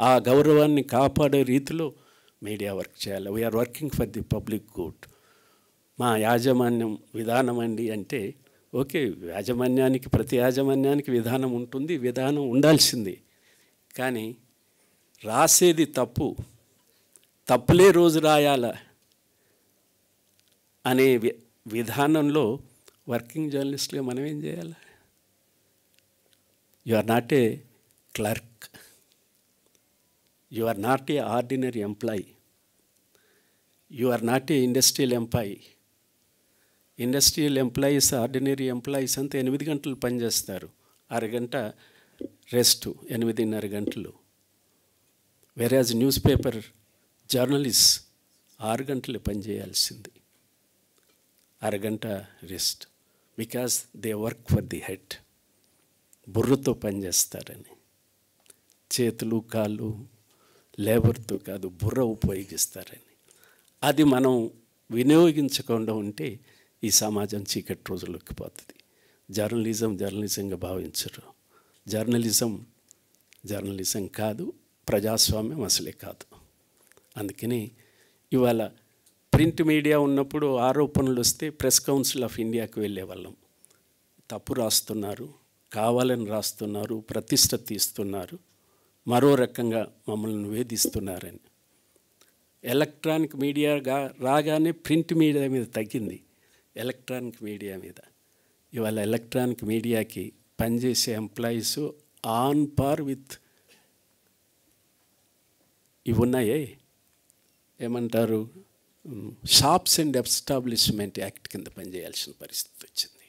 ఆ గౌరవాన్ని కాపాడే రీతిలో మీడియా వర్క్ చేయాలి. We are working for the public good. మా యాజమాన్యం విధానం అండి అంటే ఓకే, యాజమాన్యానికి ప్రతి యాజమాన్యానికి విధానం ఉంటుంది, విధానం ఉండాల్సింది. కానీ రాసేది తప్పులే రోజు రాయాల అనే విధానంలో వర్కింగ్ జర్నలిస్ట్గా మనం ఏం చేయాలి? You are not a clerk, you are not a ordinary employee, you are not a industrial employee. Industrial employees, ordinary employees అంతా 8 గంటలు పనిచేస్తారు, అరగంట రెస్ట్, 8.5 గంటలు. వెరాజ్ న్యూస్ పేపర్ జర్నలిస్ట్ 6 గంటలు పనిచేయాల్సింది, అరగంట rest. Because they work for the head. బుర్రతో పనిచేస్తారని, చేతులు కాళ్ళు లేబర్తో కాదు, బుర్ర ఉపయోగిస్తారని. అది మనం వినియోగించకుండా ఉంటే ఈ సమాజం చీకటి రోజుల్లోకి పోతుంది. జర్నలిజంగా భావించరు. జర్నలిజం కాదు, ప్రజాస్వామ్యం అసలే కాదు. అందుకని ఇవాళ ప్రింట్ మీడియా ఉన్నప్పుడు ఆరోపణలు వస్తే ప్రెస్ కౌన్సిల్ ఆఫ్ ఇండియాకి వెళ్ళేవాళ్ళం. తప్పు రాస్తున్నారు, కావాలని రాస్తున్నారు, ప్రతిష్ట తీస్తున్నారు, మరో రకంగా మమ్మల్ని వేధిస్తున్నారని. ఎలక్ట్రానిక్ మీడియాగా రాగానే ప్రింట్ మీడియా మీద తగ్గింది, ఎలక్ట్రానిక్ మీడియా మీద. ఇవాళ ఎలక్ట్రానిక్ మీడియాకి పనిచేసే ఎంప్లాయీస్ ఆన్ పార్ విత్ ఇవి ఉన్నాయే, ఏమంటారు, షాప్స్ అండ్ ఎస్టాబ్లిష్మెంట్ యాక్ట్ కింద పనిచేయాల్సిన పరిస్థితి వచ్చింది.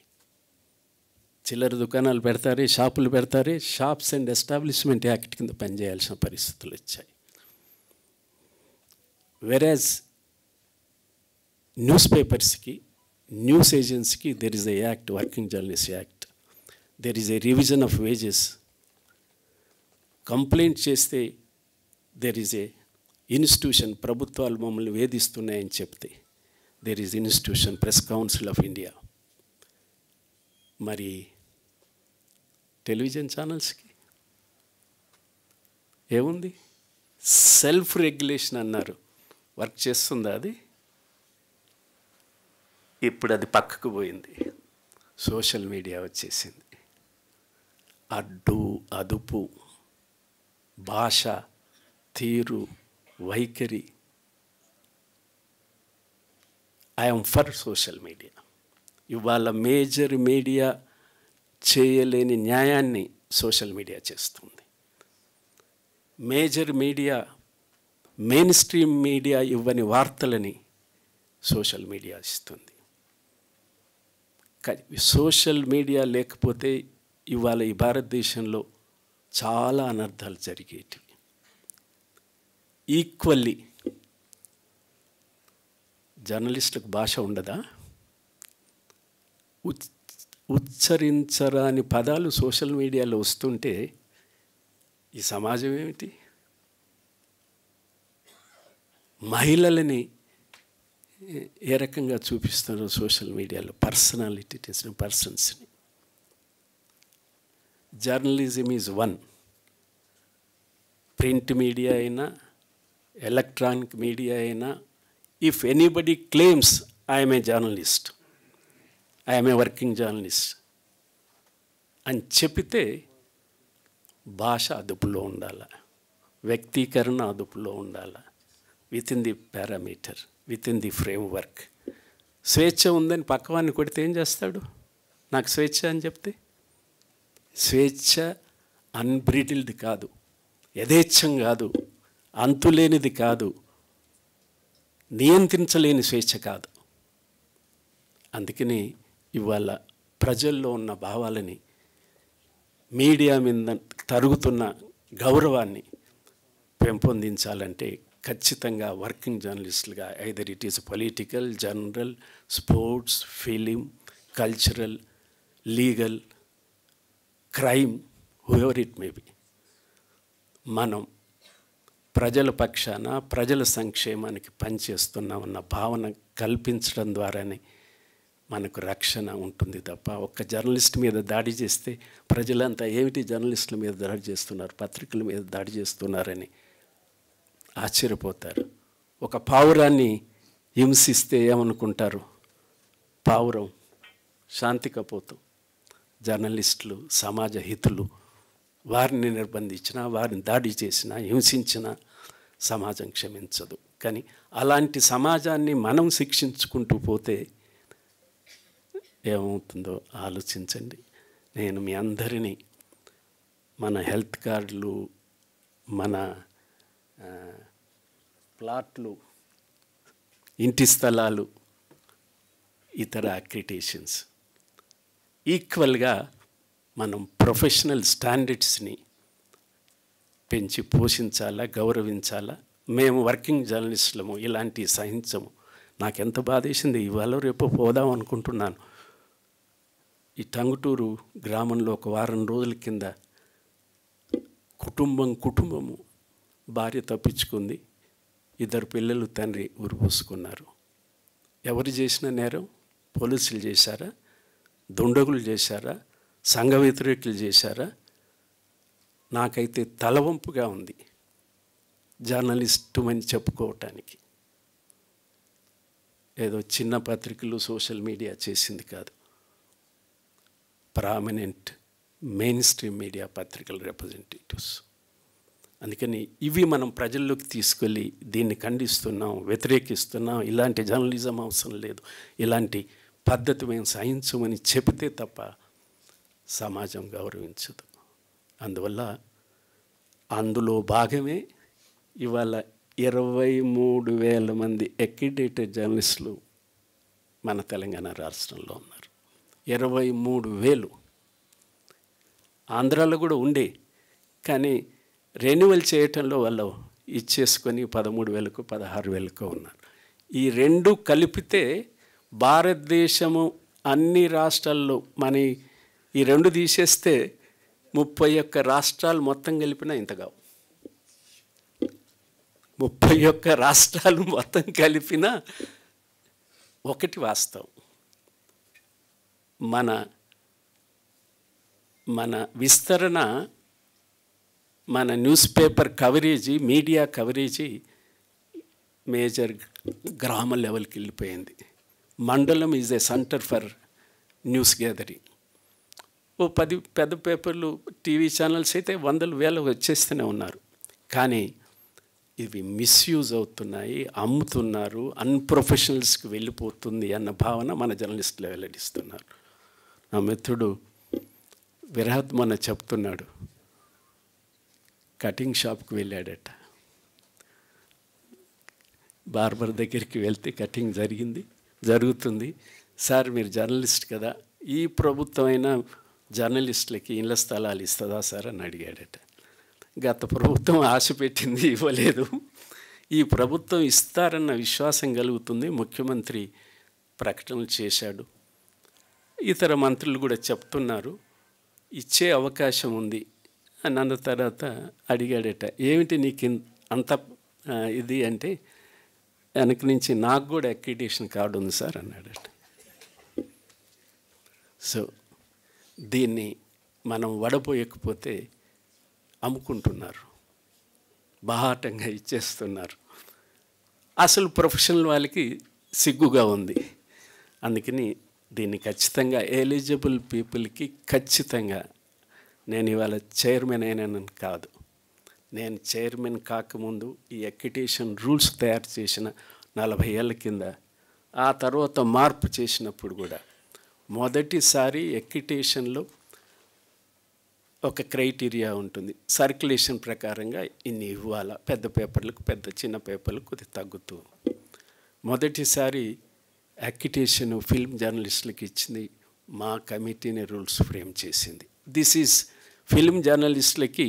చిల్లర దుకాణాలు పెడతారే, షాపులు పెడతారే, షాప్స్ అండ్ ఎస్టాబ్లిష్మెంట్ యాక్ట్ కింద పనిచేయాల్సిన పరిస్థితులు వచ్చాయి. వెరాజ్ న్యూస్ పేపర్స్కి, న్యూస్ ఏజెన్సీకి there is a act, working journalist act. There is a revision of wages. Complaint చేస్తే దెర్ ఈజ్ ఏ ఇన్స్టిట్యూషన్, ప్రభుత్వాలు మమ్మల్ని వేధిస్తున్నాయని చెప్తే there is institution, press council of India. మరి టెలివిజన్ ఛానల్స్కి ఏముంది? సెల్ఫ్ రెగ్యులేషన్ అన్నారు, వర్క్ చేస్తుందా అది? ఇప్పుడు అది పక్కకు పోయింది, సోషల్ మీడియా వచ్చేసింది. అడ్డు అదుపు, భాష, తీరు, వైఖరి. I'm for social media. ఇవాళ మేజర్ మీడియా చేయలేని న్యాయాన్ని సోషల్ మీడియా చేస్తుంది. Major media, main stream media ఇవ్వని వార్తలని సోషల్ మీడియా ఇస్తుంది. సోషల్ మీడియా లేకపోతే ఇవాళ ఈ భారతదేశంలో చాలా అనర్థాలు జరిగేటివి. ఈక్వల్లీ జర్నలిస్టులకు భాష ఉండదా? ఉచ్చరించరాని పదాలు సోషల్ మీడియాలో వస్తుంటే ఈ సమాజం ఏమిటి? మహిళలని ఏ రకంగా చూపిస్తున్నారో సోషల్ మీడియాలో, పర్సన్స్ని. Journalism is one. Print media అయినా, ఎలక్ట్రానిక్ మీడియా అయినా, if anybody claims I'm a journalist, I'm a working journalist అని చెప్పితే భాష అదుపులో ఉండాలి, వ్యక్తీకరణ అదుపులో ఉండాలి, within the parameter, within the framework. స్వేచ్ఛ ఉందని పక్కవాన్ని కొడితే ఏం చేస్తాడు? నాకు స్వేచ్ఛ అని చెప్తే. స్వేచ్ఛ అన్బ్రిటిల్డ్ కాదు, యథేచ్ఛం కాదు, అంతులేనిది కాదు, నియంత్రించలేని స్వేచ్ఛ కాదు. అందుకని ఇవాళ ప్రజల్లో ఉన్న భావాలని, మీడియా మీద తరుగుతున్న గౌరవాన్ని పెంపొందించాలంటే ఖచ్చితంగా వర్కింగ్ జర్నలిస్టులుగా, either it is political, general, sports, film, cultural, legal, crime, whoever it may be, మనం ప్రజల పక్షాన ప్రజల సంక్షేమానికి పనిచేస్తున్నామన్న భావన కల్పించడం ద్వారానే మనకు రక్షణ ఉంటుంది తప్ప ఒక్క జర్నలిస్ట్ మీద దాడి చేస్తే ప్రజలంతా ఏమిటి జర్నలిస్టుల మీద దాడి చేస్తున్నారు, పత్రికల మీద దాడి చేస్తున్నారని ఆశ్చర్యపోతారు. ఒక పావురాన్ని హింసిస్తే ఏమనుకుంటారు? పావురం శాంతి కపోతాం. జర్నలిస్టులు, సమాజ హితులు వారిని నిర్బంధించినా, వారిని దాడి చేసినా, హింసించినా సమాజం క్షమించదు. కానీ అలాంటి సమాజాన్ని మనం శిక్షించుకుంటూ పోతే ఏమవుతుందో ఆలోచించండి. నేను మీ అందరినీ మన హెల్త్ కార్డులు, మన ప్లాట్లు, ఇంటి స్థలాలు, ఇతర అక్రిటేషన్స్ ఈక్వల్గా మనం ప్రొఫెషనల్ స్టాండర్డ్స్ని పెంచి పోషించాలా, గౌరవించాలా. మేము వర్కింగ్ జర్నలిస్టులము ఇలాంటి సహించము. నాకెంత బాధేసింది. ఇవాళ రేపు పోదాం అనుకుంటున్నాను. ఈ టంగుటూరు గ్రామంలో ఒక వారం రోజుల కింద కుటుంబము భార్య తప్పించుకుంది, 2 పిల్లలు, తండ్రి ఉరిపోసుకున్నారు. ఎవరు చేసిన నేరం? పోలీసులు చేశారా? దుండగులు చేశారా? సంఘ వ్యతిరేకులు చేశారా? నాకైతే తలవంపుగా ఉంది జర్నలిస్టు అని చెప్పుకోవటానికి. ఏదో చిన్న పత్రికలు, సోషల్ మీడియా చేసింది కాదు, ప్రామినెంట్ మెయిన్ స్ట్రీమ్ మీడియా పత్రికల రిప్రజెంటేటివ్స్. అందుకని ఇవి మనం ప్రజల్లోకి తీసుకెళ్ళి దీన్ని ఖండిస్తున్నాం, వ్యతిరేకిస్తున్నాం, ఇలాంటి జర్నలిజం అవసరం లేదు, ఇలాంటి పద్ధతి మేము సహించమని చెబితే తప్ప సమాజం గౌరవించదు. అందువల్ల అందులో భాగమే ఇవాళ 23,000 మంది అక్రిడేటెడ్ జర్నలిస్టులు మన తెలంగాణ రాష్ట్రంలో ఉన్నారు. 23,000. ఆంధ్రాలో కూడా ఉండే, కానీ రెన్యువల్ చేయటంలో వాళ్ళు ఇచ్చేసుకొని 13,000కు 16,000కు ఉన్నారు. ఈ 2 కలిపితే భారతదేశము అన్ని రాష్ట్రాల్లో మన ఈ 2 తీసేస్తే 31 రాష్ట్రాలు మొత్తం కలిపినా ఇంత కావు. 31 రాష్ట్రాలు మొత్తం కలిపినా ఒకటి వాస్తవం. మన విస్తరణ, మన news paper coverage, media coverage major గ్రామ లెవెల్కి వెళ్ళిపోయింది. మండలం is a centre for news gathering. 10 పెద్ద పేపర్లు, టీవీ ఛానల్స్ అయితే 100,000 వచ్చేస్తూనే ఉన్నారు. కానీ ఇవి మిస్యూజ్ అవుతున్నాయి, అమ్ముతున్నారు, అన్ప్రొఫెషనల్స్కి వెళ్ళిపోతుంది అన్న భావన మన జర్నలిస్టులు వెల్లడిస్తున్నారు. నా మిత్రుడు విరాట్ మొన్న చెప్తున్నాడు, కటింగ్ షాప్కి వెళ్ళాడట. బార్బర్ దగ్గరికి వెళ్తే కటింగ్ జరుగుతుంది. సార్ మీరు జర్నలిస్ట్ కదా, ఈ ప్రభుత్వమైనా జర్నలిస్టులకి ఇళ్ల స్థలాలు ఇస్తుందా సార్ అని అడిగాడట. గత ప్రభుత్వం ఆశ పెట్టింది, ఇవ్వలేదు. ఈ ప్రభుత్వం ఇస్తారన్న విశ్వాసం కలుగుతుంది. ముఖ్యమంత్రి ప్రకటనలు చేశాడు, ఇతర మంత్రులు కూడా చెప్తున్నారు ఇచ్చే అవకాశం ఉంది అని అన్న తర్వాత అడిగాడట, ఏమిటి నీకు అంత ఇది అంటే, వెనక నుంచి నాకు కూడా అక్రిడిటేషన్ కార్డు ఉంది సార్ అన్నాడట. సో దీన్ని మనం వడపోయకపోతే అమ్ముకుంటున్నారు, బాహాటంగా ఇచ్చేస్తున్నారు. అసలు ప్రొఫెషనల్ వాళ్ళకి సిగ్గుగా ఉంది. అందుకని దీన్ని ఖచ్చితంగా ఎలిజిబుల్ పీపుల్కి ఖచ్చితంగా, నేను ఇవాళ చైర్మన్ అయినాను కాదు, నేను చైర్మన్ కాకముందు ఈ అక్రిడిటేషన్ రూల్స్ తయారు చేసిన 40 ఏళ్ళ కింద, ఆ తర్వాత మార్పు చేసినప్పుడు కూడా మొదటిసారి అక్రిడిటేషన్లో ఒక క్రైటీరియా ఉంటుంది. సర్క్యులేషన్ ప్రకారంగా ఇన్ని ఇవ్వాలా, పెద్ద పేపర్లకు, చిన్న పేపర్లకు కొద్దిగా తగ్గుతూ. మొదటిసారి అక్రిడిటేషన్ ఫిల్మ్ జర్నలిస్టులకు ఇచ్చింది మా కమిటీని రూల్స్ ఫ్రేమ్ చేసింది. దిస్ ఈజ్ ఫిల్మ్ జర్నలిస్టులకి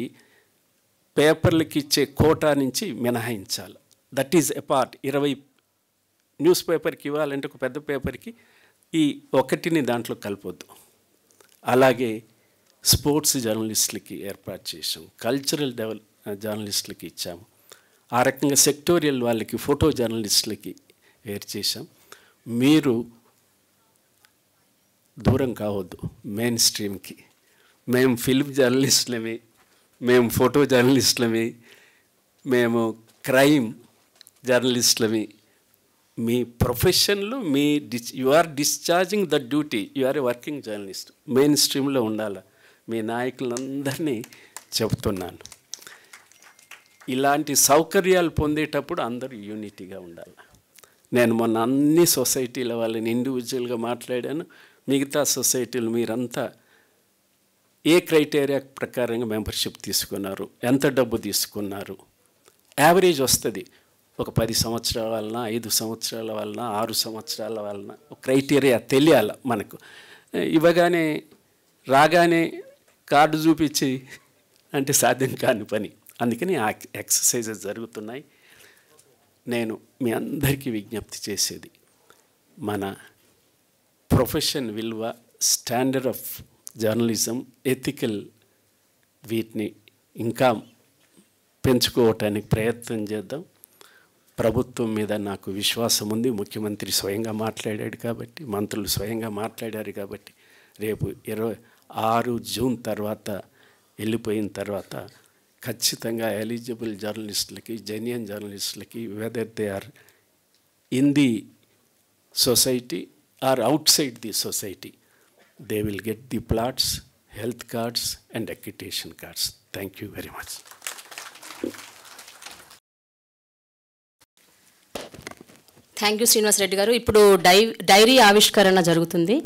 పేపర్లకి ఇచ్చే కోటా నుంచి మినహాయించాలి. That is apart. 20 న్యూస్ పేపర్కి ఇవ్వాలంటే ఒక పెద్ద పేపర్కి ఈ 1ని దాంట్లో కలపొద్దు. అలాగే స్పోర్ట్స్ జర్నలిస్టులకి ఏర్పాటు చేసాం, కల్చరల్ జర్నలిస్టులకి ఇచ్చాము. ఆ రకంగా సెక్టోరియల్ వాళ్ళకి, ఫోటో జర్నలిస్టులకి వేరు చేశాం. మీరు దూరం కావద్దు మెయిన్ స్ట్రీమ్కి. మేము ఫిల్మ్ జర్నలిస్టులమే, మేము ఫోటో జర్నలిస్టులమే, మేము క్రైమ్ జర్నలిస్టులమి. మీ ప్రొఫెషన్లో you are discharging the duty, you are a working journalist. Main స్ట్రీమ్లో ఉండాలి. మీ నాయకులందరినీ చెప్తున్నాను, ఇలాంటి సౌకర్యాలు పొందేటప్పుడు అందరూ యూనిటీగా ఉండాలి. నేను మొన్న అన్ని సొసైటీల వాళ్ళని ఇండివిజువల్గా మాట్లాడాను. మిగతా సొసైటీలు మీరంతా ఏ క్రైటీరియా ప్రకారంగా మెంబర్షిప్ తీసుకున్నారు, ఎంత డబ్బు తీసుకున్నారు, యావరేజ్ వస్తుంది. ఒక 10 సంవత్సరాల వలన, 5 సంవత్సరాల వలన, 6 సంవత్సరాల వలన ఒక క్రైటీరియా తెలియాలి మనకు. ఇవ్వగానే రాగానే కార్డు చూపించి అంటే సాధ్యం కాని పని. అందుకని ఆ ఎక్సర్సైజెస్ జరుగుతున్నాయి. నేను మీ అందరికీ విజ్ఞప్తి చేసేది, మన ప్రొఫెషన్ విలువ, స్టాండర్డ్ ఆఫ్ జర్నలిజం, ఎథికల్, వీటిని ఇంకా పెంచుకోవటానికి ప్రయత్నం చేద్దాం. ప్రభుత్వం మీద నాకు విశ్వాసం ఉంది. ముఖ్యమంత్రి స్వయంగా మాట్లాడాడు కాబట్టి, మంత్రులు స్వయంగా మాట్లాడారు కాబట్టి, రేపు 26 జూన్ తర్వాత వెళ్ళిపోయిన తర్వాత ఖచ్చితంగా ఎలిజిబుల్ జర్నలిస్టులకి, జెన్యూన్ జర్నలిస్టులకి, whether they are in the society or outside the society, they will get the plots, health cards and accreditation cards. Thank you very much. Thank you Srinivas Reddy garu. ఇప్పుడు డైరీ ఆవిష్కరణ జరుగుతుంది.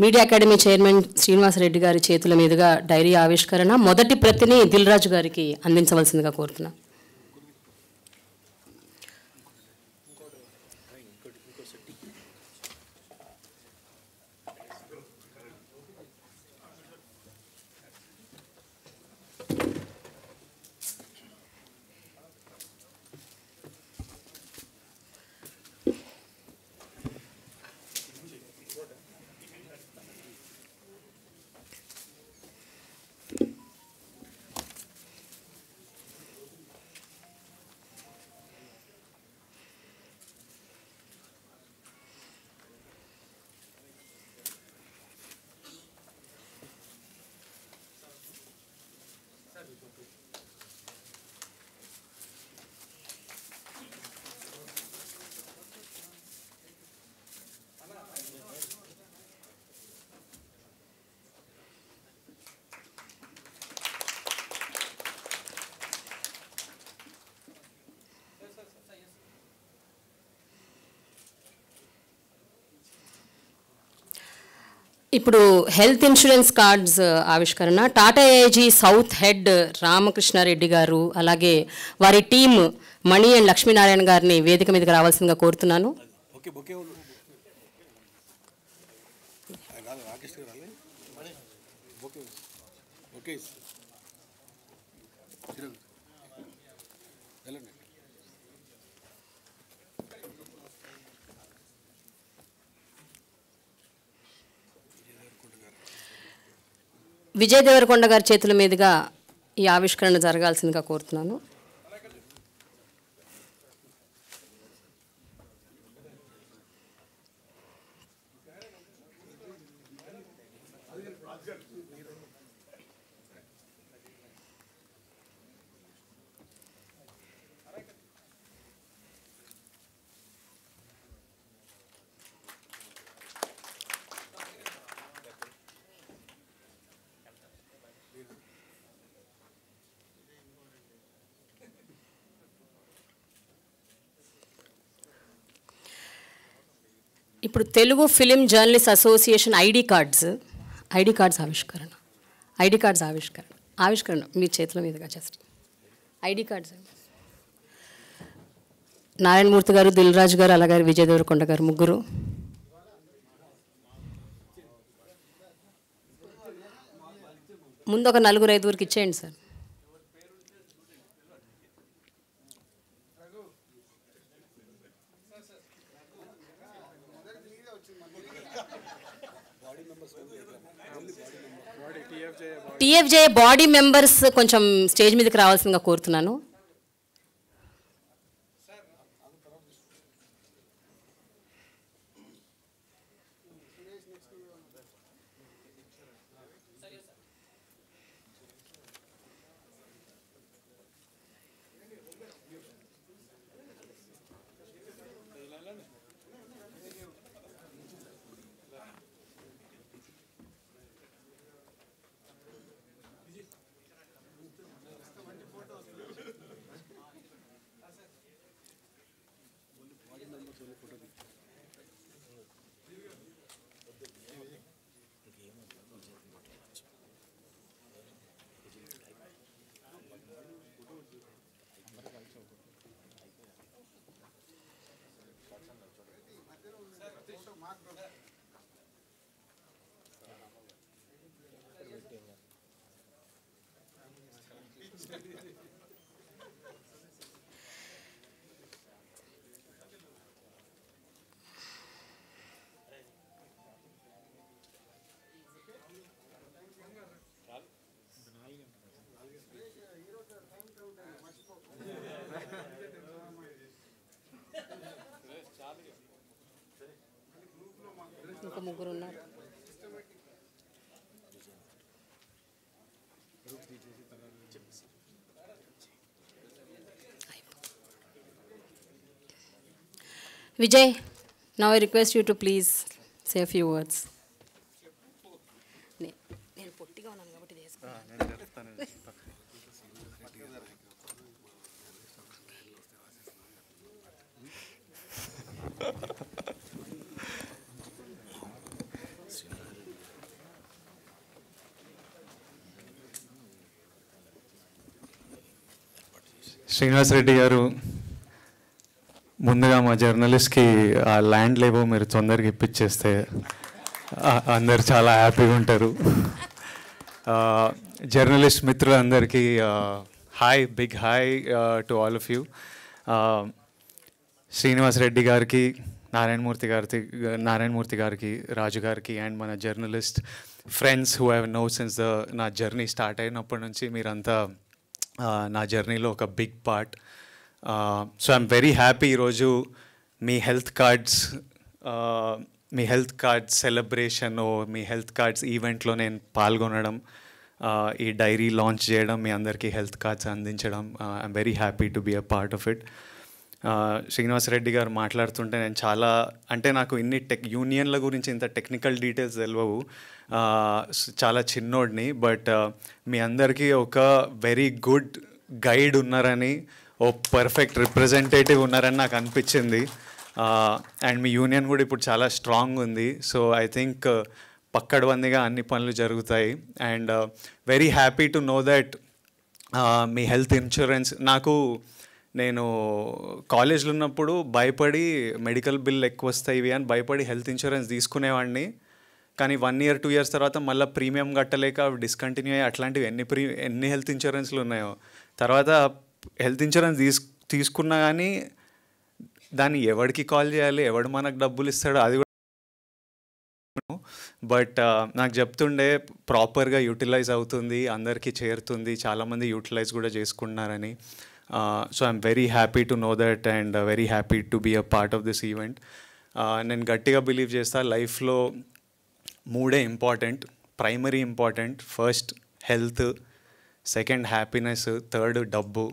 Media academy chairman Srinivas Reddy గారి చేతుల మీదుగా dairy ఆవిష్కరణ. మొదటి ప్రతిని దిల్ రాజు గారికి అందించవలసిందిగా కోరుతున్నాం. ఇప్పుడు హెల్త్ ఇన్సూరెన్స్ కార్డ్స్ ఆవిష్కరణ. Tata AIG south head Ramakrishnareddy garu, అలాగే వారి టీం మణి అండ్ లక్ష్మీనారాయణ గారిని వేదిక మీదకి రావాల్సిందిగా కోరుతున్నాను. విజయ్ దేవరకొండ గారి చేతుల మీదుగా ఈ ఆవిష్కరణ జరగాల్సిందిగా కోరుతున్నాను. ఇప్పుడు Telugu film journalist association ID cards ఆవిష్కరణ మీ చేతుల మీదుగా జస్ట్ ఐడి కార్డ్స్. నారాయణమూర్తి గారు, దిల్ రాజు గారు, అలాగే విజయ్ దేవరకొండ గారు, ముగ్గురు. ముందు ఒక 4-5 ఇచ్చేయండి సార్. టీఎఫ్జే బాడీ మెంబర్స్ కొంచెం స్టేజ్ మీదకి రావాల్సిందిగా కోరుతున్నాను. ఇంకో ముగ్గురు ఉన్నారు. Vijay, now I request you to please say a few words. నేను పొట్టిగా ఉన్నాను కాబట్టి శ్రీనివాస్ రెడ్డి గారు, ముందుగా మా జర్నలిస్ట్కి ఆ ల్యాండ్ లేవో మీరు తొందరగా ఇప్పించేస్తే అందరు చాలా హ్యాపీగా ఉంటారు. జర్నలిస్ట్ మిత్రులందరికీ hi, big hi to all of you. Srinivas Reddy గారికి, నారాయణమూర్తి గారికి, రాజు గారికి అండ్ మన journalist friends who have known since నా జర్నీ స్టార్ట్ అయినప్పటి నుంచి మీరంతా నా జర్నీలో ఒక big part. So I'm very happy ఈరోజు మీ హెల్త్ కార్డ్స్ సెలబ్రేషన్, మీ హెల్త్ కార్డ్స్ ఈవెంట్లో నేను పాల్గొనడం, ఈ డైరీ లాంచ్ చేయడం, మీ అందరికీ హెల్త్ కార్డ్స్ అందించడం, I'm very happy to be a part of it. Srinivas Reddy గారు మాట్లాడుతుంటే నేను చాలా, అంటే నాకు ఇన్ని యూనియన్ల గురించి ఇంత టెక్నికల్ డీటెయిల్స్ తెలియవు, చాలా చిన్నోడిని. బట్ మీ అందరికీ ఒక వెరీ గుడ్ గైడ్ ఉన్నారని, ఓ పర్ఫెక్ట్ రిప్రజెంటేటివ్ ఉన్నారని నాకు అనిపించింది. అండ్ మీ యూనియన్ కూడా ఇప్పుడు చాలా స్ట్రాంగ్ ఉంది. సో ఐ థింక్ పక్కడబందిగా అన్ని పనులు జరుగుతాయి. And very happy to know that me health insurance, నేను కాలేజ్లో ఉన్నప్పుడు భయపడి మెడికల్ బిల్ ఎక్కువ వస్తాయి అని భయపడి హెల్త్ ఇన్సూరెన్స్ తీసుకునేవాడిని. కానీ 1 year 2 years తర్వాత మళ్ళీ ప్రీమియం కట్టలేక డిస్కంటిన్యూ అయ్యి అట్లాంటివి ఎన్ని హెల్త్ ఇన్సూరెన్స్లు ఉన్నాయో. తర్వాత హెల్త్ ఇన్సూరెన్స్ తీసుకున్నా కానీ దాన్ని ఎవరికి కాల్ చేయాలి, ఎవడు మనకు డబ్బులు ఇస్తాడో అది కూడా. బట్ నాకు చెప్తుండే ప్రాపర్గా యూటిలైజ్ అవుతుంది, అందరికీ చేరుతుంది, చాలామంది యూటిలైజ్ కూడా చేసుకుంటున్నారని. So I'm very happy to know that and very happy to be a part of this event. నేను గట్టిగా బిలీవ్ చేస్తా, లైఫ్లో 3 important, primary important. First health, second happiness, third డబ్బు.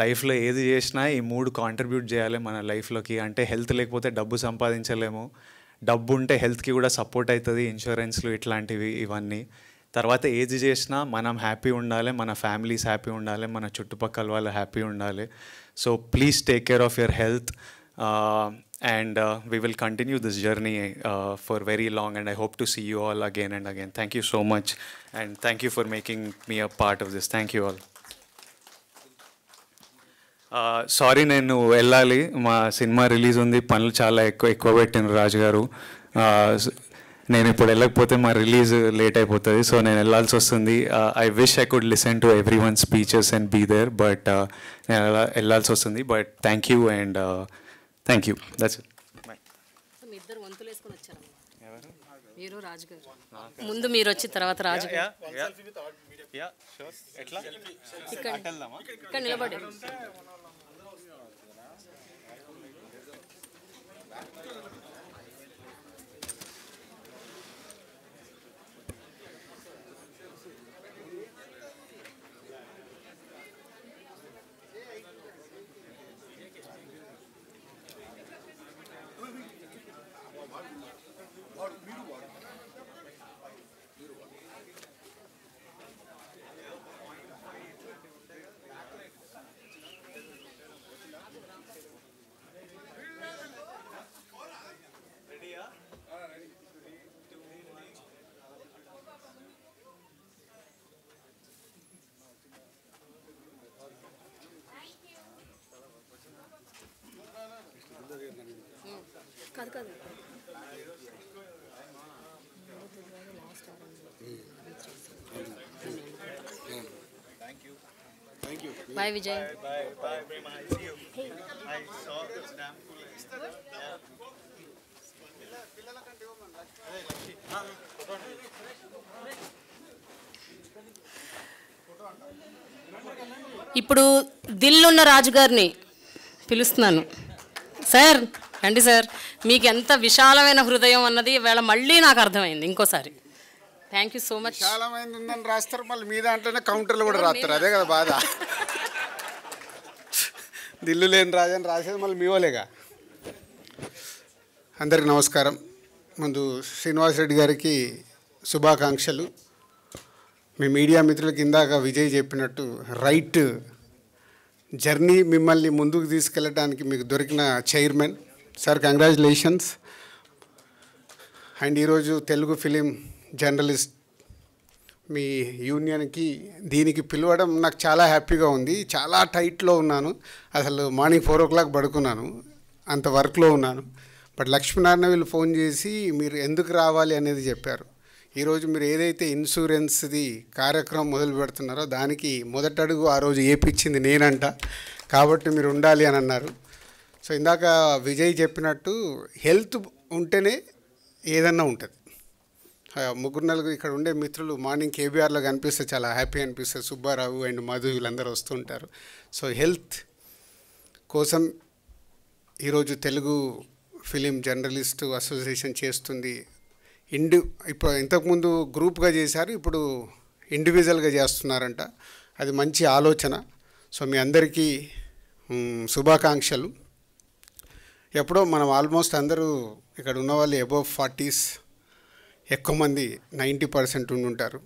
లైఫ్లో ఏది చేసినా ఈ 3 కాంట్రిబ్యూట్ చేయాలి మన లైఫ్లోకి. అంటే హెల్త్ లేకపోతే డబ్బు సంపాదించలేము, డబ్బు ఉంటే హెల్త్కి కూడా సపోర్ట్ అవుతుంది, ఇన్సూరెన్స్లు ఇట్లాంటివి ఇవన్నీ. తర్వాత ఏది చేసినా మనం హ్యాపీ ఉండాలి, మన ఫ్యామిలీస్ హ్యాపీ ఉండాలి, మన చుట్టుపక్కల వాళ్ళు హ్యాపీ ఉండాలి. So please take care of your health and we will continue this journey for very long, and I hope to see you all again and again. Thank you so much, and thank you for making me a part of this. Thank you all. Sorry, నేను వెళ్ళాలి, మా cinema release ఉంది, పనులు చాలా ఎక్కువ పెట్టిన రాజు గారు. నేను ఇప్పుడు వెళ్ళకపోతే మా రిలీజ్ లేట్ అయిపోతుంది, సో నేను వెళ్ళాల్సి వస్తుంది. I wish I could listen to every one speeches and be there, but నేను వెళ్ళాల్సి వస్తుంది. But thank you and thank you. That's it. మీ ఇద్దరు వంతులు వేసుకొని వచ్చారు, మీరు రాజు గారు. ముందు మీరు వచ్చి తర్వాత రాజు గారు. ఇక్కడ నిలబడి కాదు. Bye Vijay. Bye. I see you. I saw this damn cool. ఇప్పుడు దిల్లున్న రాజు గారిని పిలుస్తున్నాను. సార్ రండి సార్. మీకు ఎంత విశాలమైన హృదయం అన్నది వేళ మళ్ళీ నాకు అర్థమైంది ఇంకోసారి. Thank you so much. విశాలమైంది ఉందని రాస్తారు, మళ్ళీ మీ దాంట్లోనే కౌంటర్లు కూడా రాస్తారు. అదే కదా బాధ. దిల్లు లేని రాజని రాసేది మళ్ళీ మీ వాళ్ళేగా. అందరికి నమస్కారం. ముందు శ్రీనివాస్ రెడ్డి గారికి శుభాకాంక్షలు. మీ మీడియా మిత్రులకి ఇందాక విజయ్ చెప్పినట్టు రైట్ జర్నీ, మిమ్మల్ని ముందుకు తీసుకెళ్ళడానికి మీకు దొరికిన చైర్మన్ సార్, కంగ్రాచులేషన్స్. అండ్ ఈరోజు తెలుగు ఫిలిం జర్నలిస్ట్ మీ యూనియన్కి దీనికి పిలవడం నాకు చాలా హ్యాపీగా ఉంది. చాలా టైట్లో ఉన్నాను, అసలు మార్నింగ్ 4 o'clock పడుకున్నాను, అంత వర్క్లో ఉన్నాను. బట్ లక్ష్మీనారాయణ వీళ్ళు ఫోన్ చేసి మీరు ఎందుకు రావాలి అనేది చెప్పారు. ఈరోజు మీరు ఏదైతే ఇన్సూరెన్స్ది కార్యక్రమం మొదలు పెడుతున్నారో దానికి మొదటి అడుగు ఆ రోజు ఏపిచ్చింది నేనంట, కాబట్టి మీరు ఉండాలి అని అన్నారు. సో ఇందాక విజయ్ చెప్పినట్టు హెల్త్ ఉంటేనే ఏదన్నా ఉంటుంది. 3-4 ఇక్కడ ఉండే మిత్రులు మార్నింగ్ కేబీఆర్లో కనిపిస్తే చాలా హ్యాపీ అనిపిస్తుంది. సుబ్బారావు అండ్ మధు వీళ్ళందరూ వస్తుంటారు. సో హెల్త్ కోసం ఈరోజు తెలుగు ఫిలిం జర్నలిస్టు అసోసియేషన్ చేస్తుంది. ఇప్పుడు ఇంతకుముందు గ్రూప్గా చేశారు, ఇప్పుడు ఇండివిజువల్గా చేస్తున్నారంట. అది మంచి ఆలోచన. సో మీ అందరికీ శుభాకాంక్షలు. ఎప్పుడో మనం ఆల్మోస్ట్ అందరూ ఇక్కడ ఉన్న వాళ్ళు అబోవ్ 40s, ఎక్కువ మంది 90% ఉండుంటారు.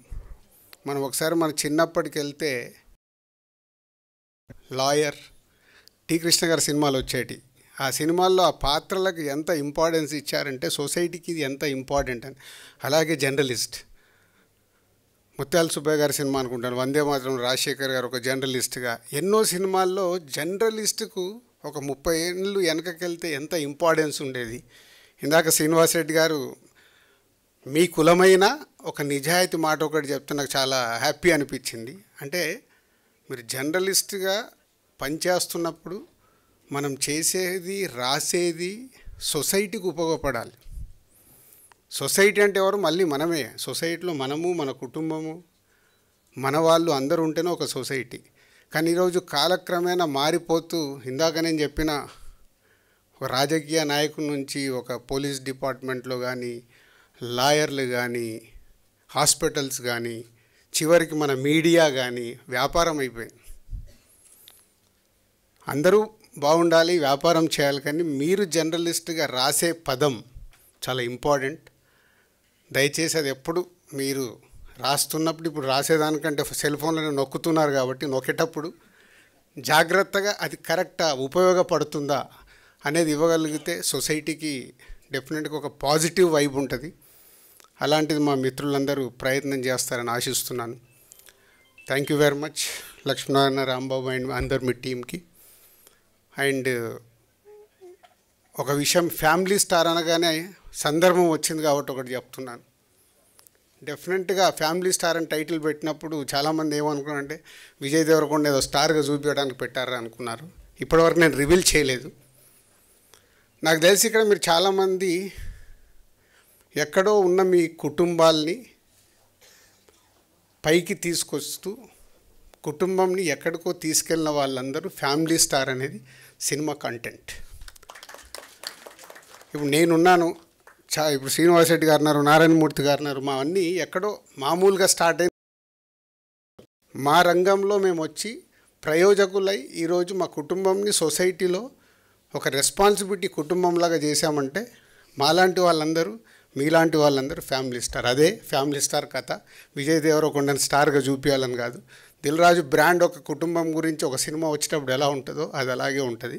మనం ఒకసారి మన చిన్నప్పటికి వెళ్తే లాయర్ టి కృష్ణ గారి సినిమాలు వచ్చేటి. ఆ సినిమాల్లో ఆ పాత్రలకు ఎంత ఇంపార్టెన్స్ ఇచ్చారంటే సొసైటీకి ఇది ఎంత ఇంపార్టెంట్ అని. అలాగే జర్నలిస్ట్ ముత్యాల సుబ్బయ్య గారి సినిమా అనుకుంటాను, వందే మాత్రం రాజశేఖర్ గారు ఒక జర్నలిస్ట్గా ఎన్నో సినిమాల్లో జర్నలిస్టుకు ఒక 30 ఏళ్ళు వెనకకెళ్తే ఎంత ఇంపార్టెన్స్ ఉండేది. ఇందాక శ్రీనివాస్ రెడ్డి గారు మీ కులమైన ఒక నిజాయితీ మాట ఒకటి చెప్తే నాకు చాలా హ్యాపీ అనిపించింది. అంటే మీరు జర్నలిస్ట్గా పనిచేస్తున్నప్పుడు మనం చేసేది రాసేది సొసైటీకి ఉపయోగపడాలి. సొసైటీ అంటే ఎవరు? మళ్ళీ మనమే. సొసైటీలో మనము, మన కుటుంబము, మన వాళ్ళు అందరూ ఉంటేనే ఒక సొసైటీ. కానీ ఈరోజు కాలక్రమేణా మారిపోతూ, ఇందాక నేను చెప్పిన ఒక రాజకీయ నాయకుల నుంచి ఒక పోలీస్ డిపార్ట్మెంట్లో కానీ, లాయర్లు కానీ, హాస్పిటల్స్ కానీ, చివరికి మన మీడియా కానీ వ్యాపారం అయిపోయింది. అందరూ బాగుండాలి, వ్యాపారం చేయాలి, కానీ మీరు జర్నలిస్ట్గా రాసే పదం చాలా ఇంపార్టెంట్. దయచేసి అది ఎప్పుడు మీరు రాస్తున్నప్పుడు, ఇప్పుడు రాసేదానికంటే సెల్ ఫోన్లో నొక్కుతున్నారు కాబట్టి నొక్కేటప్పుడు జాగ్రత్తగా అది కరెక్టా, ఉపయోగపడుతుందా అనేది ఇవ్వగలిగితే సొసైటీకి డెఫినెట్గా ఒక పాజిటివ్ వైబ్ ఉంటుంది. అలాంటిది మా మిత్రులందరూ ప్రయత్నం చేస్తారని ఆశిస్తున్నాను. Thank you very much Lakshminarayana, Rambabu and అందరు మీ టీంకి. అండ్ ఒక విషయం, ఫ్యామిలీ స్టార్ అనగానే సందర్భం వచ్చింది కాబట్టి ఒకటి చెప్తున్నాను. డెఫినెట్గా ఫ్యామిలీ స్టార్ అని టైటిల్ పెట్టినప్పుడు చాలామంది ఏమనుకున్నారంటే విజయ్ దేవరకొండ ఏదో స్టార్గా చూపించడానికి పెట్టారా అనుకున్నారు. ఇప్పటివరకు నేను రివీల్ చేయలేదు. నాకు తెలిసి ఇక్కడ మీరు చాలామంది ఎక్కడో ఉన్న మీ కుటుంబాల్ని పైకి తీసుకొస్తూ కుటుంబంని ఎక్కడికో తీసుకెళ్ళిన వాళ్ళందరూ ఫ్యామిలీ స్టార్ అనేది సినిమా కంటెంట్. ఇప్పుడు నేనున్నాను, ఇప్పుడు శ్రీనివాస్ రెడ్డి గారు ఉన్నారు, నారాయణమూర్తి గారు ఉన్నారు, మా అన్నీ ఎక్కడో మామూలుగా స్టార్ట్ అయిన మా రంగంలో మేము వచ్చి ప్రయోజకులై ఈరోజు మా కుటుంబంని సొసైటీలో ఒక రెస్పాన్సిబిలిటీ కుటుంబంలాగా చేశామంటే మాలాంటి వాళ్ళందరూ, మీలాంటి వాళ్ళందరూ ఫ్యామిలీ స్టార్. అదే ఫ్యామిలీ స్టార్ కథ. విజయ్ దేవరకొండని స్టార్గా చూపించాలని కాదు. దిల్ రాజు బ్రాండ్ ఒక కుటుంబం గురించి ఒక సినిమా వచ్చేటప్పుడు ఎలా ఉంటుందో అది అలాగే ఉంటుంది.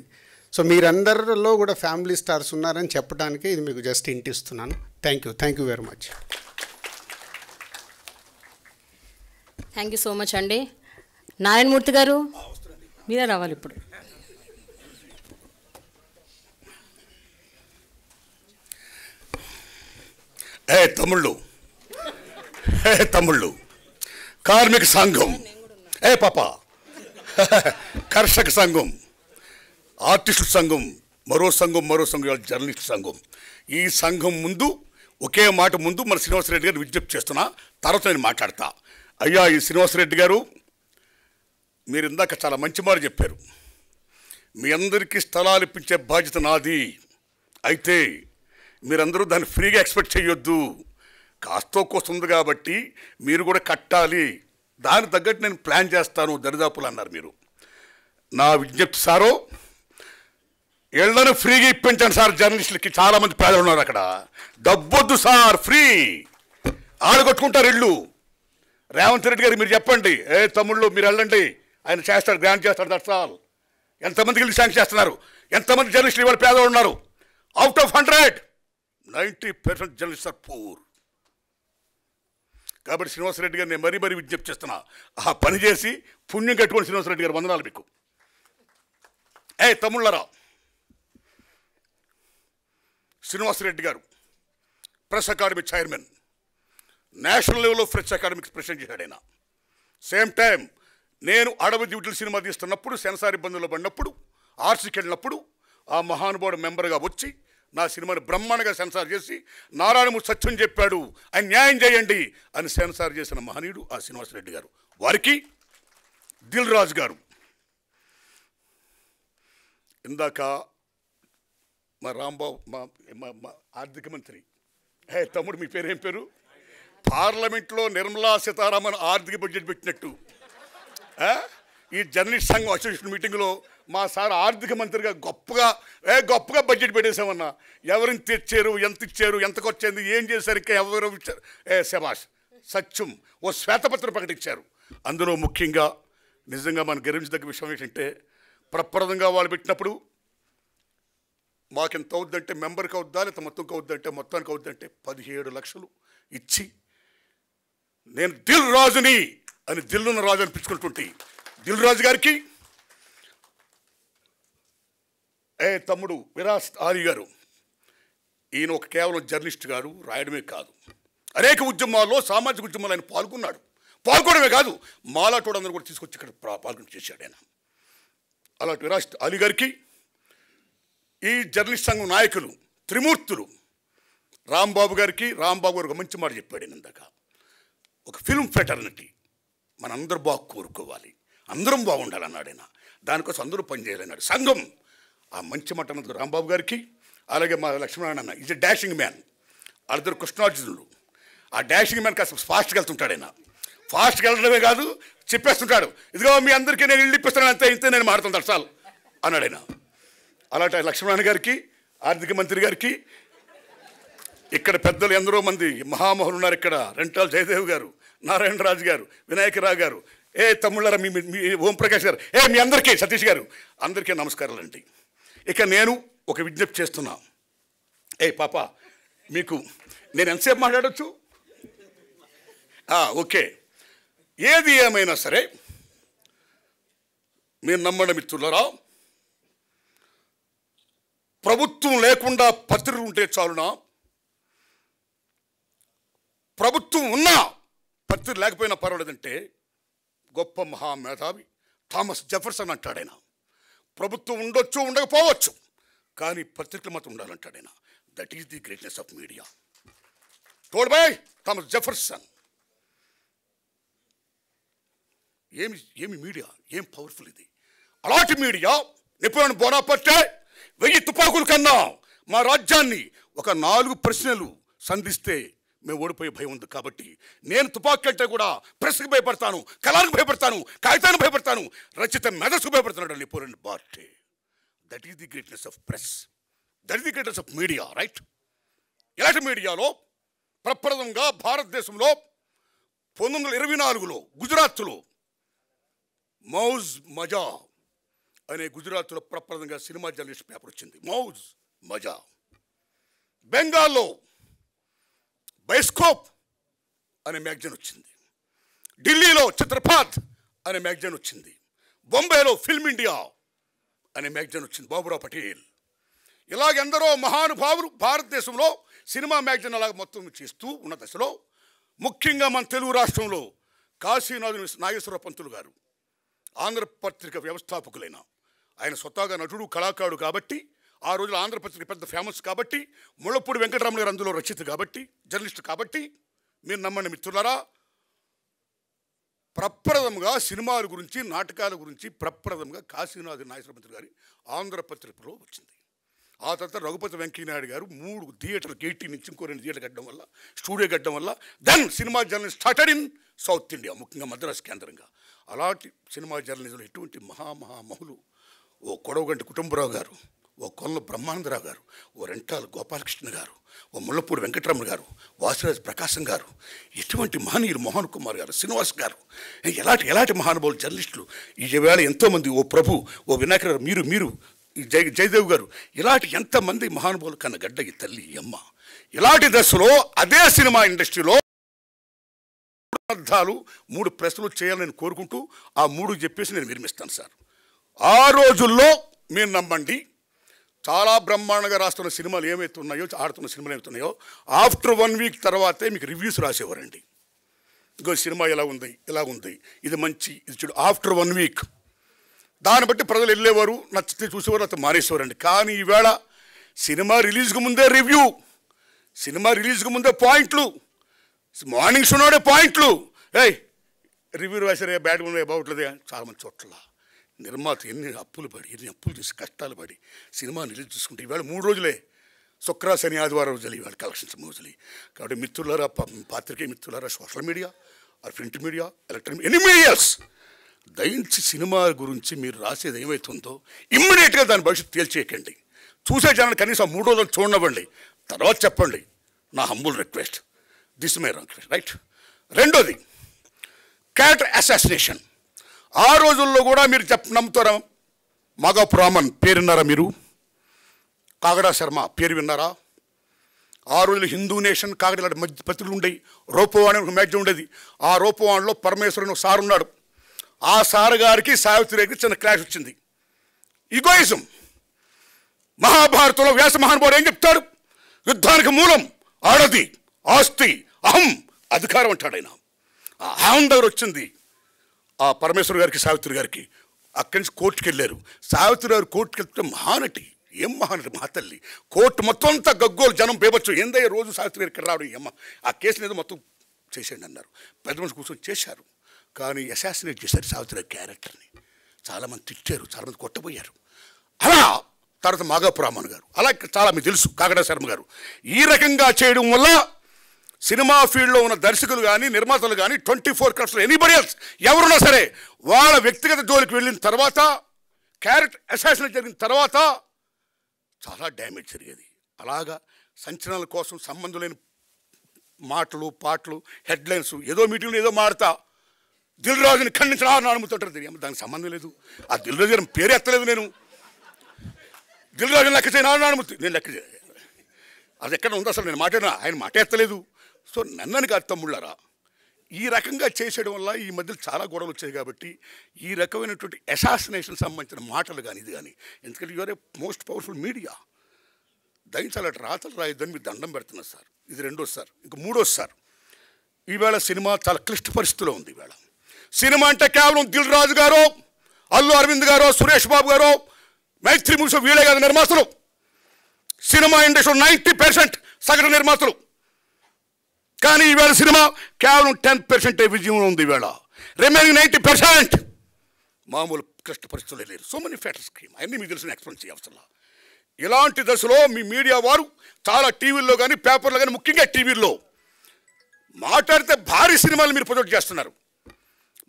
సో మీరందరిలో కూడా ఫ్యామిలీ స్టార్స్ ఉన్నారని చెప్పడానికే ఇది మీకు జస్ట్ ఇంటిస్తున్నాను. Thank you very much. Thank you so much అండి. నారాయణమూర్తి గారు మీరే రావాలి ఇప్పుడు. తమ్ముళ్ళు కార్మిక సంఘం, కర్షక సంఘం, ఆర్టిస్టుల సంఘం, మరో సంఘం జర్నలిస్ట్ సంఘం. ఈ సంఘం ముందు ఒకే మాట ముందు మన శ్రీనివాసరెడ్డి గారు విజ్ఞప్తి చేస్తున్నా, తర్వాత నేను మాట్లాడతా. అయ్యా, ఈ శ్రీనివాసరెడ్డి గారు మీరు ఇందాక చాలా మంచి మాట చెప్పారు. మీ అందరికీ స్థలాలు ఇప్పించే బాధ్యత నాది. అయితే మీరందరూ దాన్ని ఫ్రీగా ఎక్స్పెక్ట్ చేయొద్దు. కాస్తో కోస్తుంది కాబట్టి మీరు కూడా కట్టాలి. దానికి తగ్గట్టు నేను ప్లాన్ చేస్తాను దరిదాపులు అన్నారు మీరు. నా విజ్ఞప్తి సారో, ఇళ్లను ఫ్రీగా ఇప్పించండి సార్. జర్నలిస్టులకి చాలామంది పేదలు ఉన్నారు అక్కడ. డబ్బొద్దు సార్, ఫ్రీ. ఆడగొట్టుకుంటారు ఇళ్ళు. రేవంత్ రెడ్డి గారు మీరు చెప్పండి, తమ్ముళ్ళు మీరు వెళ్ళండి, ఆయన చేస్తాడు, గ్రాంట్ చేస్తాడు, దట్స్ ఆల్. ఎంతమందికి ఇల్లు శాంక్షన్ చేస్తున్నారు? ఎంతమంది జర్నలిస్టులు ఇవాళ పేదవాళ్ళు ఉన్నారు? Out of 100 90% journalist are poor. కాబట్టి శ్రీనివాసరెడ్డి గారు నేను మరీ విజ్ఞప్తి చేస్తున్నా, ఆ పని చేసి పుణ్యం కట్టుకోండి. శ్రీనివాసరెడ్డి గారు వందనాలు మీకు. తమ్ముళ్ళరా, శ్రీనివాసరెడ్డి గారు ప్రెస్ అకాడమీ చైర్మన్, నేషనల్ లెవెల్లో ప్రెస్ అకాడమీకి ప్రెసిడెంట్ చేశాడు ఆయన. సేమ్ టైం నేను అడవి డ్యూటీలు సినిమా తీస్తున్నప్పుడు, సెన్సార్ ఇబ్బందుల్లో పడినప్పుడు, ఆర్సీకి వెళ్ళినప్పుడు ఆ మహానుభావుడు మెంబర్గా వచ్చి నా సినిమాని బ్రహ్మాండంగా సెన్సార్ చేసి నారాయణమూర్తి సత్యం చెప్పాడు, ఆయన న్యాయం చేయండి అని సెన్సార్ చేసిన మహనీయుడు ఆ శ్రీనివాసరెడ్డి గారు. వారికి దిల్ రాజు గారు, ఇందాక మా రాంబాబు మా ఆర్థిక మంత్రి, తమ్ముడు మీ పేరు ఏం పేరు? పార్లమెంట్లో నిర్మలా సీతారామన్ ఆర్థిక బడ్జెట్ పెట్టినట్టు ఈ జర్నలిస్ట్ సంఘం అసోసియేషన్ మీటింగ్లో మా సార్ ఆర్థిక మంత్రిగా గొప్పగా బడ్జెట్ పెట్టేశామన్నా. ఎవరిని తెచ్చారు, ఎంత ఇచ్చారు, ఎంతకు వచ్చింది, ఏం చేశారు, ఇంకా ఎవరు ఇచ్చారు, శభాష్ సత్యం ఓ శ్వేతపత్రం ప్రకటించారు. అందులో ముఖ్యంగా నిజంగా మనం గర్వించదగ్గ విషయం ఏంటంటే, ప్రప్రదంగా వాళ్ళు పెట్టినప్పుడు మాకెంత అవుద్దంటే, మెంబర్కి అవుద్దా లేకపోతే మొత్తంకి అవుద్దంటే, మొత్తానికి అవుద్దంటే 17 లక్షలు ఇచ్చి నేను దిల్ రాజుని అని దిల్లున్న రాజు అనిపించుకుంటుంటే, దిల్ రాజు గారికి తమ్ముడు విరాస్ ఆలీ గారు, ఈయన ఒక కేవలం జర్నలిస్ట్ గారు, రాయడమే కాదు అనేక ఉద్యమాల్లో, సామాజిక ఉద్యమాల్లో ఆయన పాల్గొనడమే కాదు మాలాటోడు అందరూ కూడా తీసుకొచ్చి ఇక్కడ పాల్గొని చేశాడు ఆయన. అలాంటి విరాస్ ఆలీ గారికి ఈ జర్నలిస్ట్ సంఘం నాయకులు త్రిమూర్తులు రాంబాబు గారికి, రాంబాబు గారు ఒక మంచి మాట చెప్పాడు ఇందాక, ఒక ఫిల్మ్ ఫెటర్నిటీ మనందరూ బాగా కోరుకోవాలి, అందరం బాగుండాలన్నాడు ఆయన. దానికోసం అందరూ పనిచేయాలన్నాడు సంఘం. ఆ మంచి మాట అన్నది రాంబాబు గారికి, అలాగే మా లక్ష్మణారాయణ అన్న ఈజ్ ఎ డాషింగ్ మ్యాన్. వాళ్ళిద్దరు కృష్ణార్జునులు. ఆ డాషింగ్ మ్యాన్ కాస్త ఫాస్ట్గా వెళ్తుంటాడు ఆయన. ఫాస్ట్గా వెళ్ళడమే కాదు చెప్పేస్తుంటాడు, ఇదిగో మీ అందరికీ నేను ఇల్లు ఇప్పిస్తాను, అంతే ఇంతే నేను మాడుతాను చాలు అన్నాడు ఆయన. అలాంటి లక్ష్మణారాయణ గారికి, ఆర్థిక మంత్రి గారికి, ఇక్కడ పెద్దలు ఎందరో మంది మహామహులు ఉన్నారు. ఇక్కడ రెంటాల జయదేవ్ గారు, నారాయణరాజు గారు, వినాయకరావు గారు, తమ్ముళ్ళారా, మీ ఓంప్రకాష్ గారు, మీ అందరికీ, సతీష్ గారు, అందరికీ నమస్కారాలండి. ఇక నేను ఒక విజ్ఞప్తి చేస్తున్నా. పాప మీకు నేను ఎంతసేపు మాట్లాడచ్చు? ఓకే. ఏది ఏమైనా సరే మీరు నమ్మడం మిత్రులరా, ప్రభుత్వం లేకుండా పత్రికలు ఉంటే చాలునా? ప్రభుత్వం ఉన్నా పత్రిక లేకపోయినా పర్వాలేదంటే గొప్ప మహామేధావి థామస్ జెఫర్సన్ అంటాడు ఆయన. ప్రభుత్వం ఉండొచ్చు, ఉండకపోవచ్చు, కానీ పత్రికలు మాత్రం ఉండాలంటాడు ఆయన. That is the greatness of media. Told by Thomas Jefferson. ఏమి మీడియా, ఏం పవర్ఫుల్ ఇది. అలాంటి మీడియా నెపోలియన్ బోనాపార్టే 1000 తుపాకుల కన్నా మా రాజ్యాన్ని ఒక 4 ప్రశ్నలు సంధిస్తే మేము ఓడిపోయే భయం ఉంది. కాబట్టి నేను తుపాకు కంటే కూడా ప్రెస్కి భయపడతాను, కళానికి భయపడతాను, కాగితానికి భయపడతాను, రచిత మెదస్కు భయపడుతున్నాడు నెపోలియన్ బార్టే. That is the greatness of press, that is the greatness of media, right? ఇలాంటి మీడియాలో ప్రప్రథమంగా భారతదేశంలో 1924లో గుజరాత్లో మౌజ్ మజా అనే గుజరాత్లో ప్రప్రథమంగా సినిమా జర్నలిస్ట్ పేపర్ వచ్చింది, మౌజ్ మజా. బెంగాల్లో బైస్కోప్ అనే మ్యాగజైన్ వచ్చింది. ఢిల్లీలో చిత్రపాత్ అనే మ్యాగజైన్ వచ్చింది. బొంబాయిలో ఫిల్మ్ ఇండియా అనే మ్యాగజైన్ వచ్చింది, బాబురావు పటేల్. ఇలాగెందరో మహానుభావులు భారతదేశంలో సినిమా మ్యాగజైన్ అలాగ మొత్తం చేస్తూ ఉన్న దశలో ముఖ్యంగా మన తెలుగు రాష్ట్రంలో కాశీనాథు నాగేశ్వర పంతులు గారు ఆంధ్రపత్రిక వ్యవస్థాపకులైన ఆయన స్వతహాగా నటుడు, కళాకారుడు కాబట్టి ఆ రోజుల్లో ఆంధ్రపత్రిక పెద్ద ఫేమస్ కాబట్టి, ముళ్ళపూడి వెంకటరామయ్య గారు అందులో రచయిత కాబట్టి, జర్నలిస్ట్ కాబట్టి, మీరు నమ్మండి మిత్రులారా, ప్రప్రథమంగా సినిమాల గురించి, నాటకాల గురించి ప్రప్రథమంగా కాశీనాథు నాగేశ్వర పంతులు గారి ఆంధ్రపత్రికలో వచ్చింది. ఆ తర్వాత రఘుపతి వెంకయ్యనాయుడు గారు 3 థియేటర్లు గేటీ నుంచి ఇంకో 2 థియేటర్లు కట్టడం వల్ల, స్టూడియో కట్టడం వల్ల then cinema journalism started in South India, ముఖ్యంగా మద్రాసు కేంద్రంగా. అలాంటి సినిమా జర్నలిజంలో ఎటువంటి మహామహులు ఓ కొడవగంటి కుటుంబరావు గారు, ఓ కొల్ల బ్రహ్మానందరావు గారు, ఓ రెంటాల గోపాలకృష్ణ గారు, ఓ ముళ్ళపూడి వెంకటరమణ గారు, వాసిరాజు ప్రకాశం గారు, ఎటువంటి మహనీయులు, మోహన్ కుమార్ గారు, శ్రీనివాస్ గారు, ఎలాంటి మహానుభావులు జర్నలిస్టులు ఈవేళ ఎంతోమంది, ఓ ప్రభు, ఓ వినాయక గారు, మీరు జయదేవ్ గారు, ఇలాంటి ఎంతమంది మహానుభావులు కన్న గడ్డ ఈ తల్లి ఈ అమ్మ. ఇలాంటి దశలో అదే సినిమా ఇండస్ట్రీలో 3 ప్రశ్నలు చేయాలని కోరుకుంటూ ఆ 3 చెప్పేసి నేను విరమిస్తాను సార్. ఆ రోజుల్లో మీరు నమ్మండి, చాలా బ్రహ్మాండంగా రాస్తున్న సినిమాలు ఏమైతే ఉన్నాయో, ఆడుతున్న సినిమాలు ఏమైతే ఉన్నాయో, ఆఫ్టర్ 1 వీక్ తర్వాతే మీకు రివ్యూస్ రాసేవారండి. ఇంకో సినిమా ఎలా ఉంది, ఇది మంచి, ఇది చూడు, ఆఫ్టర్ 1 వీక్. దాన్ని బట్టి ప్రజలు వెళ్ళేవారు, నచ్చితే చూసేవారు, అతను మానేసేవారండి. కానీ ఈవేళ సినిమా రిలీజ్కి ముందే రివ్యూ, సినిమా రిలీజ్కి ముందే పాయింట్లు, మార్నింగ్ షోనే పాయింట్లు, రివ్యూ రాసారే, బ్యాడ్ ఉన్నాయి, బాగుంటుంది. చాలామంది చోట్ల నిర్మాత ఎన్ని అప్పులు చేసి కష్టాలు పడి సినిమా రిలీజ్ చేసుకుంటే ఈవేళ 3 రోజులే, శుక్ర శని ఆదివారం రోజులు ఈవేళ కలెక్షన్స్ రోజులు. కాబట్టి మిత్రులారా, పాత్రికేయ మిత్రులారా, social media, print media, electronic, any medias, దయించి సినిమా గురించి మీరు రాసేది ఏమవుతుందో ఇమ్మీడియట్గా దాని భవిష్యత్తు తేల్చేయకండి. చూసే జనాలు కనీసం 3 రోజులు చూడనివ్వండి, తర్వాత చెప్పండి. నా humble request, this my request, right. రెండోది, క్యారెక్టర్ అసాసినేషన్. ఆ రోజుల్లో కూడా మీరు నమ్ముతారా? మగపు రామన్ పేరు విన్నారా మీరు? కాగడా శర్మ పేరు విన్నారా? ఆ రోజులు హిందూ నేషన్ కాగడ మధ్య పత్రికలు ఉండేవి, రూపవాణి ఒక మ్యాగజైన్ ఉండేది. ఆ రూపవాణిలో పరమేశ్వరుని ఒక సార్ ఉన్నాడు. ఆ సార్ గారికి సావిత్రి గారికి చిన్న క్లాష్ వచ్చింది. ఈగోయిజం. మహాభారతంలో వ్యాస మహానుభావుడు ఏం చెప్తాడు? యుద్ధానికి మూలం ఆడది, ఆస్తి, అహం, అధికారం అంటాడు ఆయన. ఆ అహం దగ్గర వచ్చింది ఆ పరమేశ్వర గారికి, సావిత్రి గారికి. అక్కడి నుంచి కోర్టుకి వెళ్ళారు. సావిత్రి గారు కోర్టుకి వెళ్తే మహానటి, ఏం మహానటి, మహాతల్లి. కోర్టు మొత్తం అంతా గగ్గోలు, జనం బేబచ్చు, ఏందయ్య రోజు సావిత్రి గారికి రావడం, అమ్మ ఆ కేసుని ఏదో మొత్తం చేసేయండి అన్నారు. పెద్ద మనిషి కూర్చొని చేశారు. కానీ అసాసినేట్ చేశారు సావిత్రి గారి క్యారెక్టర్ని. చాలామంది తిట్టారు, చాలామంది కొట్టబోయారు. అలా తర్వాత మాగపు రామన్ గారు, అలా చాలా మీకు తెలుసు, కాగడా శర్మ గారు. ఈ రకంగా చేయడం వల్ల సినిమా ఫీల్డ్లో ఉన్న దర్శకులు కానీ, నిర్మాతలు కానీ, 24 క్రాఫ్ట్స్ ఎనీబడి ఎల్స్ ఎవరున్నా సరే, వాళ్ళ వ్యక్తిగత జోలికి వెళ్ళిన తర్వాత, క్యారెక్టర్ అసాసినేట్ జరిగిన తర్వాత చాలా డ్యామేజ్ జరిగేది. అలాగా సంచలనాల కోసం సంబంధం లేని మాటలు, పాటలు, హెడ్లైన్స్, ఏదో మీటింగ్లో ఏదో మాడతా దిల్ రాజుని ఖండించిన నమ్ముతుంటారు. దానికి సంబంధం లేదు. ఆ దిల్ రాజు గారి పేరు ఎత్తలేదు నేను. దిల్ రాజుని లెక్క చేయను అనుమతి, నేను లెక్క చేయ, అది ఎక్కడ ఉందో అసలు నేను మాట్లాడినా, ఆయన మాట ఎత్తలేదు. సో నన్నని కాదు తమ్ముళ్ళారా, ఈ రకంగా చేసేయడం వల్ల ఈ మధ్యలో చాలా గొడవలు వచ్చాయి. కాబట్టి ఈ రకమైనటువంటి అసాసినేషన్ సంబంధించిన మాటలు కానీ ఇది కానీ, ఎందుకంటే you are a most powerful media, దయించాలి రాతలు రాయొద్దని మీరు దండం పెడుతున్నారు సార్. ఇది రెండోది సార్. ఇంకా మూడోది సార్, ఈవేళ సినిమా చాలా క్లిష్ట పరిస్థితిలో ఉంది. ఈవేళ సినిమా అంటే కేవలం దిల్ రాజు గారు, అల్లు అరవింద్ గారు, సురేష్ బాబు గారు, మైత్రి మూవీస్ వీళ్ళే కాదు నిర్మాతలు. సినిమా ఇండస్ట్రీలో 90% సగటు నిర్మాతలు. కానీ ఈవేళ సినిమా కేవలం 10% విజయంలో ఉంది. ఈవేళ రిమైనింగ్ 90% మామూలు క్లిష్ట పరిస్థితుల్లో లేరు. సో మెనీ ఫ్యాక్టర్స్ స్కీమ్ అన్నీ మీకు తెలిసిన ఎక్స్ప్లెయిన్ చేయవసరం. ఇలాంటి దశలో మీ మీడియా వారు చాలా టీవీల్లో కానీ, పేపర్లో కానీ, ముఖ్యంగా టీవీల్లో మాట్లాడితే భారీ సినిమాలు మీరు ప్రొజెక్ట్ చేస్తున్నారు,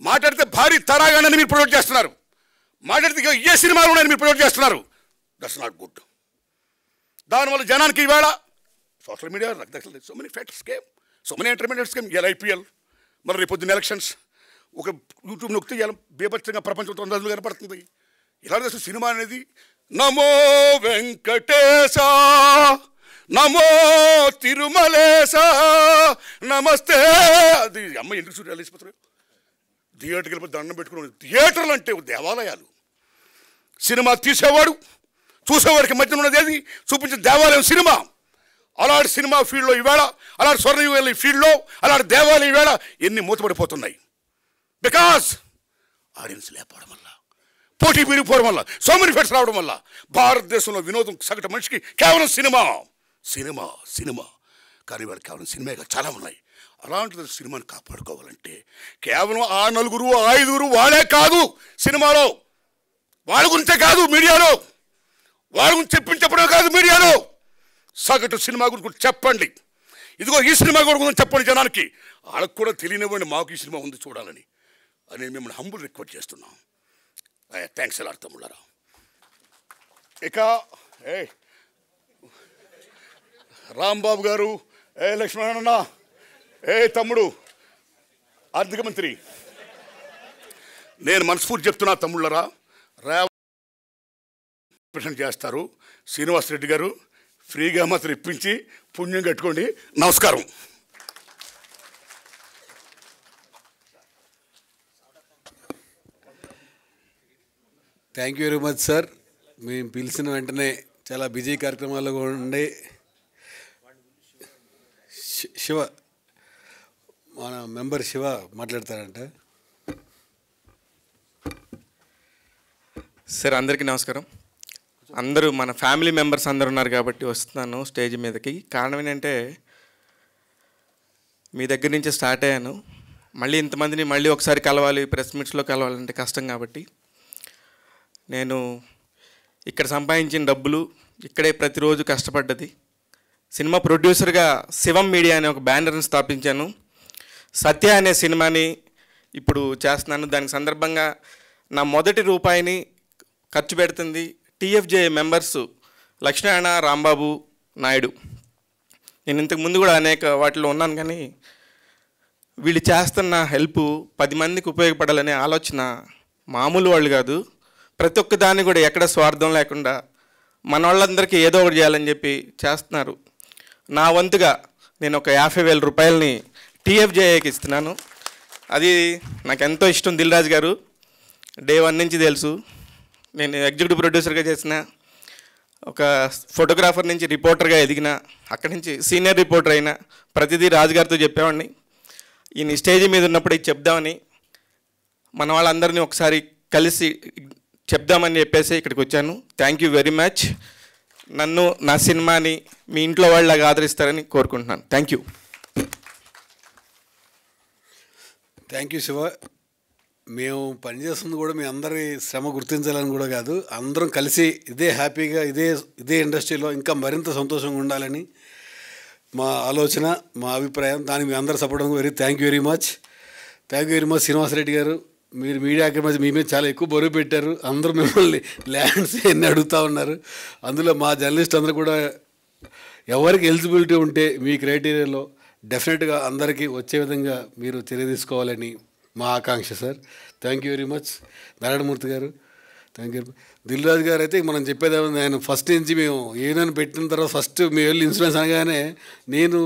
మాట్లాడితే భారీ తరాగానని మీరు ప్రొజెక్ట్ చేస్తున్నారు, మాట్లాడితే ఏ సినిమాలు ఉన్నాయని మీరు ప్రొజెక్ట్ చేస్తున్నారు. That's not good. దానివల్ల జనానికి ఈవేళ సోషల్ మీడియా రకరకాల so many factors scheme, so many entertainment scheme. ఇలా ఐపీఎల్, మరి రేపు పొద్దున్న ఎలక్షన్స్, ఒక యూట్యూబ్ నొక్కితే ఇలా బీభత్సంగా ప్రపంచంతో అందరూ కనపడుతుంది. ఇలా చేస్తే సినిమా అనేది నమో వెంకటేశ, నమో తిరుమలేశ, నమస్తే. అది అమ్మ ఎందుకు చూడాలి వెళ్ళిపోతారు, థియేటర్కి వెళ్ళిపోతే దండం పెట్టుకుని. థియేటర్లు అంటే దేవాలయాలు. సినిమా తీసేవాడు చూసేవాడికి మధ్య ఉన్నది ఏది చూపించే దేవాలయం సినిమా. అలాంటి సినిమా ఫీల్డ్లో ఈవేళ, అలాంటి స్వర్ణయుగ ఫీల్డ్లో, అలాంటి దేవాలయం ఈవేళ ఎన్ని మూతపడిపోతున్నాయి. బికాస్ ఆడియన్స్ లేకపోవడం వల్ల, పోటీ పెరిగిపోవడం వల్ల, సో మెనీ ఫెట్స్ రావడం వల్ల భారతదేశంలో వినోదం సగటు మనిషికి కేవలం సినిమా సినిమా సినిమా. కానీ వాళ్ళు కేవలం సినిమాగా చాలా ఉన్నాయి. అలాంటి సినిమాని కాపాడుకోవాలంటే కేవలం ఆ 4, 5 వాళ్ళే కాదు సినిమాలో, వాళ్ళ గురించే కాదు మీడియాలో, వారి గురించి చెప్పడం కాదు మీడియాలో, సగటు సినిమా గురించి చెప్పండి. ఇదిగో ఈ సినిమా కూడా ఉందని చెప్పండి జనానికి. వాళ్ళకు కూడా తెలియనివ్వండి మాకు ఈ సినిమా ఉంది చూడాలని అని మిమ్మల్ని హంబుల్ రిక్వెస్ట్ చేస్తున్నాం. థ్యాంక్స్ ఎలా తమ్ముళ్ళారా. ఇక రాంబాబు గారు, లక్ష్మణ, తమ్ముడు ఆర్థిక మంత్రి, నేను మనస్ఫూర్తి చెప్తున్నా తమ్ముళ్ళరా, రిప్రజెంట్ చేస్తారు. శ్రీనివాస్ రెడ్డి గారు ఫ్రీగా మాత్రం ఇప్పించి పుణ్యం కట్టుకోండి. నమస్కారం. Thank you very much sir. మేము పిలిచిన వెంటనే చాలా బిజీ కార్యక్రమాల్లో ఉండి శివ, మన మెంబర్ శివ మాట్లాడతారంట. సార్ అందరికీ నమస్కారం. అందరూ మన ఫ్యామిలీ మెంబర్స్ అందరు ఉన్నారు కాబట్టి వస్తున్నాను స్టేజ్ మీదకి. కారణం ఏంటంటే మీ దగ్గర నుంచే స్టార్ట్ అయ్యాను. మళ్ళీ ఇంతమందిని మళ్ళీ ఒకసారి కలవాలి, ప్రెస్ మీట్స్లో కలవాలంటే కష్టం కాబట్టి నేను ఇక్కడ సంపాదించిన డబ్బులు ఇక్కడే ప్రతిరోజు కష్టపడ్డది. సినిమా ప్రొడ్యూసర్గా శివం మీడియా అనే ఒక బ్యానర్ని స్థాపించాను. సత్య అనే సినిమాని ఇప్పుడు చేస్తున్నాను. దానికి సందర్భంగా నా మొదటి రూపాయిని ఖర్చు పెడుతుంది టీఎఫ్జే మెంబర్స్ లక్ష్మణ, రాంబాబు, నాయుడు. నేను ఇంతకు ముందు కూడా అనేక వాటిలో ఉన్నాను, కానీ వీళ్ళు చేస్తున్న హెల్ప్ 10 మందికి ఉపయోగపడాలనే ఆలోచన మామూలు వాళ్ళు కాదు. ప్రతి ఒక్క దాన్ని కూడా ఎక్కడ స్వార్థం లేకుండా మన వాళ్ళందరికీ ఏదో ఒకటి చేయాలని చెప్పి చేస్తున్నారు. నా వంతుగా నేను ఒక 50,000 రూపాయలని టీఎఫ్జేఏకి ఇస్తున్నాను. అది నాకు ఎంతో ఇష్టం. దిల్ రాజు గారు డే 1 నుంచి తెలుసు. నేను ఎగ్జిక్యూటివ్ ప్రొడ్యూసర్గా చేసిన, ఒక ఫోటోగ్రాఫర్ నుంచి రిపోర్టర్గా ఎదిగిన, అక్కడి నుంచి సీనియర్ రిపోర్టర్ అయినా ప్రతిదీ రాజుగారితో చెప్పేవాడిని. ఈయన స్టేజ్ మీద ఉన్నప్పుడు ఇది చెప్దామని మన వాళ్ళందరినీ ఒకసారి కలిసి చెప్దామని చెప్పేసి ఇక్కడికి వచ్చాను. Thank you very much. నన్ను, నా సినిమాని మీ ఇంట్లో వాళ్ళలాగా ఆదరిస్తారని కోరుకుంటున్నాను. Thank you. Thank you Shiva. మేము పనిచేస్తుంది కూడా మీ అందరి శ్రమ గుర్తించాలని కూడా కాదు, అందరం కలిసి ఇదే హ్యాపీగా ఇదే ఇండస్ట్రీలో ఇంకా మరింత సంతోషంగా ఉండాలని మా ఆలోచన, మా అభిప్రాయం. దానికి మీ అందరూ support thank you very much. Thank you very much. Srinivasareddy garu, మీరు మీడియాకి మధ్య మీ మీద చాలా ఎక్కువ బరువు పెట్టారు. అందరూ మిమ్మల్ని ల్యాండ్స్ ఎన్ని అడుగుతూ ఉన్నారు. అందులో మా జర్నలిస్ట్ అందరూ కూడా ఎవరికి ఎలిజిబిలిటీ ఉంటే మీ క్రైటీరియాలో డెఫినెట్గా అందరికీ వచ్చే విధంగా మీరు చర్య తీసుకోవాలని మా ఆకాంక్ష sir. Thank you very much. Narayana Murthy గారు థ్యాంక్ యూ. దిల్ రాజు గారు అయితే మనం చెప్పేది ఆయన ఫస్ట్ నుంచి మేము ఏదైనా పెట్టిన తర్వాత ఫస్ట్ మీ వెళ్ళి ఇన్సూరెన్స్ అనగానే నేను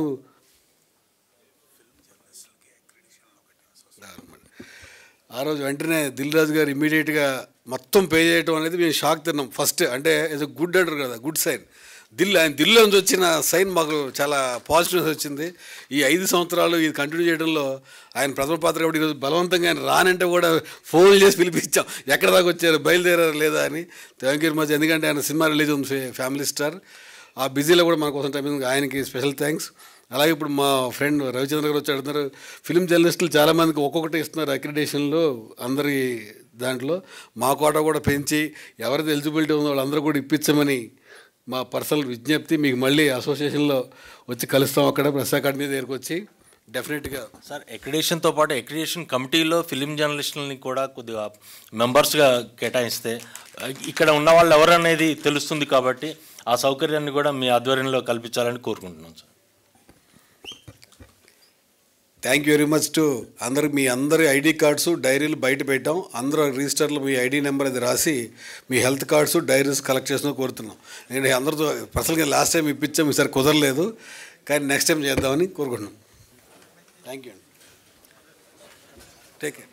ఆ రోజు వెంటనే దిల్ రాజు గారు ఇమ్మీడియట్గా మొత్తం పే చేయడం అనేది మేము షాక్ తిన్నాం ఫస్ట్. అంటే ఇట్స్ గుడ్ అంటారు కదా, గుడ్ సైన్. ఆయన దిల్లో నుంచి వచ్చిన సైన్ మాకు చాలా పాజిటివ్నెస్ వచ్చింది. ఈ 5 సంవత్సరాలు ఇది కంటిన్యూ చేయడంలో ఆయన ప్రథమ పాత్ర కాబట్టి ఈరోజు బలవంతంగా ఆయన రానంటే కూడా ఫోన్ చేసి పిలిపించాం, ఎక్కడ దాకా వచ్చారు, బయలుదేరారు లేదా అని. Thank you much. ఎందుకంటే ఆయన సినిమా రిలీజ్ ఉంది, ఫ్యామిలీ స్టార్. ఆ బిజీలో కూడా మన కోసం టైం ఆయనకి స్పెషల్ థ్యాంక్స్. అలాగే ఇప్పుడు మా ఫ్రెండ్ రవిచంద్ర గారు వచ్చి అడుగుతున్నారు, ఫిలిం జర్నలిస్టులు చాలామందికి ఒక్కొక్కటి ఇస్తున్నారు అక్రిడేషన్లో అందరి దాంట్లో. మా కోట కూడా పెంచి ఎవరైతే ఎలిజిబిలిటీ ఉందో వాళ్ళందరూ కూడా ఇప్పించమని మా పర్సనల్ విజ్ఞప్తి. మీకు మళ్ళీ అసోసియేషన్లో వచ్చి కలుస్తాం అక్కడ ప్రెస్ అకాడమీ దగ్గరికి వచ్చి డెఫినెట్గా. సార్ అక్రిడేషన్తో పాటు అక్రిడేషన్ కమిటీలో ఫిలిం జర్నలిస్టులని కూడా కొద్దిగా మెంబర్స్గా కేటాయిస్తే ఇక్కడ ఉన్న వాళ్ళు ఎవరనేది తెలుస్తుంది కాబట్టి ఆ సౌకర్యాన్ని కూడా మీ ఆధ్వర్యంలో కల్పించాలని కోరుకుంటున్నాం sir. Thank you very much to అందరికి. మీ అందరి ఐడి కార్డ్స్, డైరీలు బయట పెట్టాం. అందరూ రిజిస్టర్లో మీ ఐడి నెంబర్ అది రాసి మీ హెల్త్ కార్డ్స్, డైరీస్ కలెక్ట్ చేసిన కోరుతున్నాం. నేను అందరితో పర్సనల్గా లాస్ట్ టైం ఇప్పించాం, ఈసారి కుదరలేదు, కానీ నెక్స్ట్ టైం చేద్దామని కోరుకుంటున్నాం. థ్యాంక్ యూ అండి. Take care.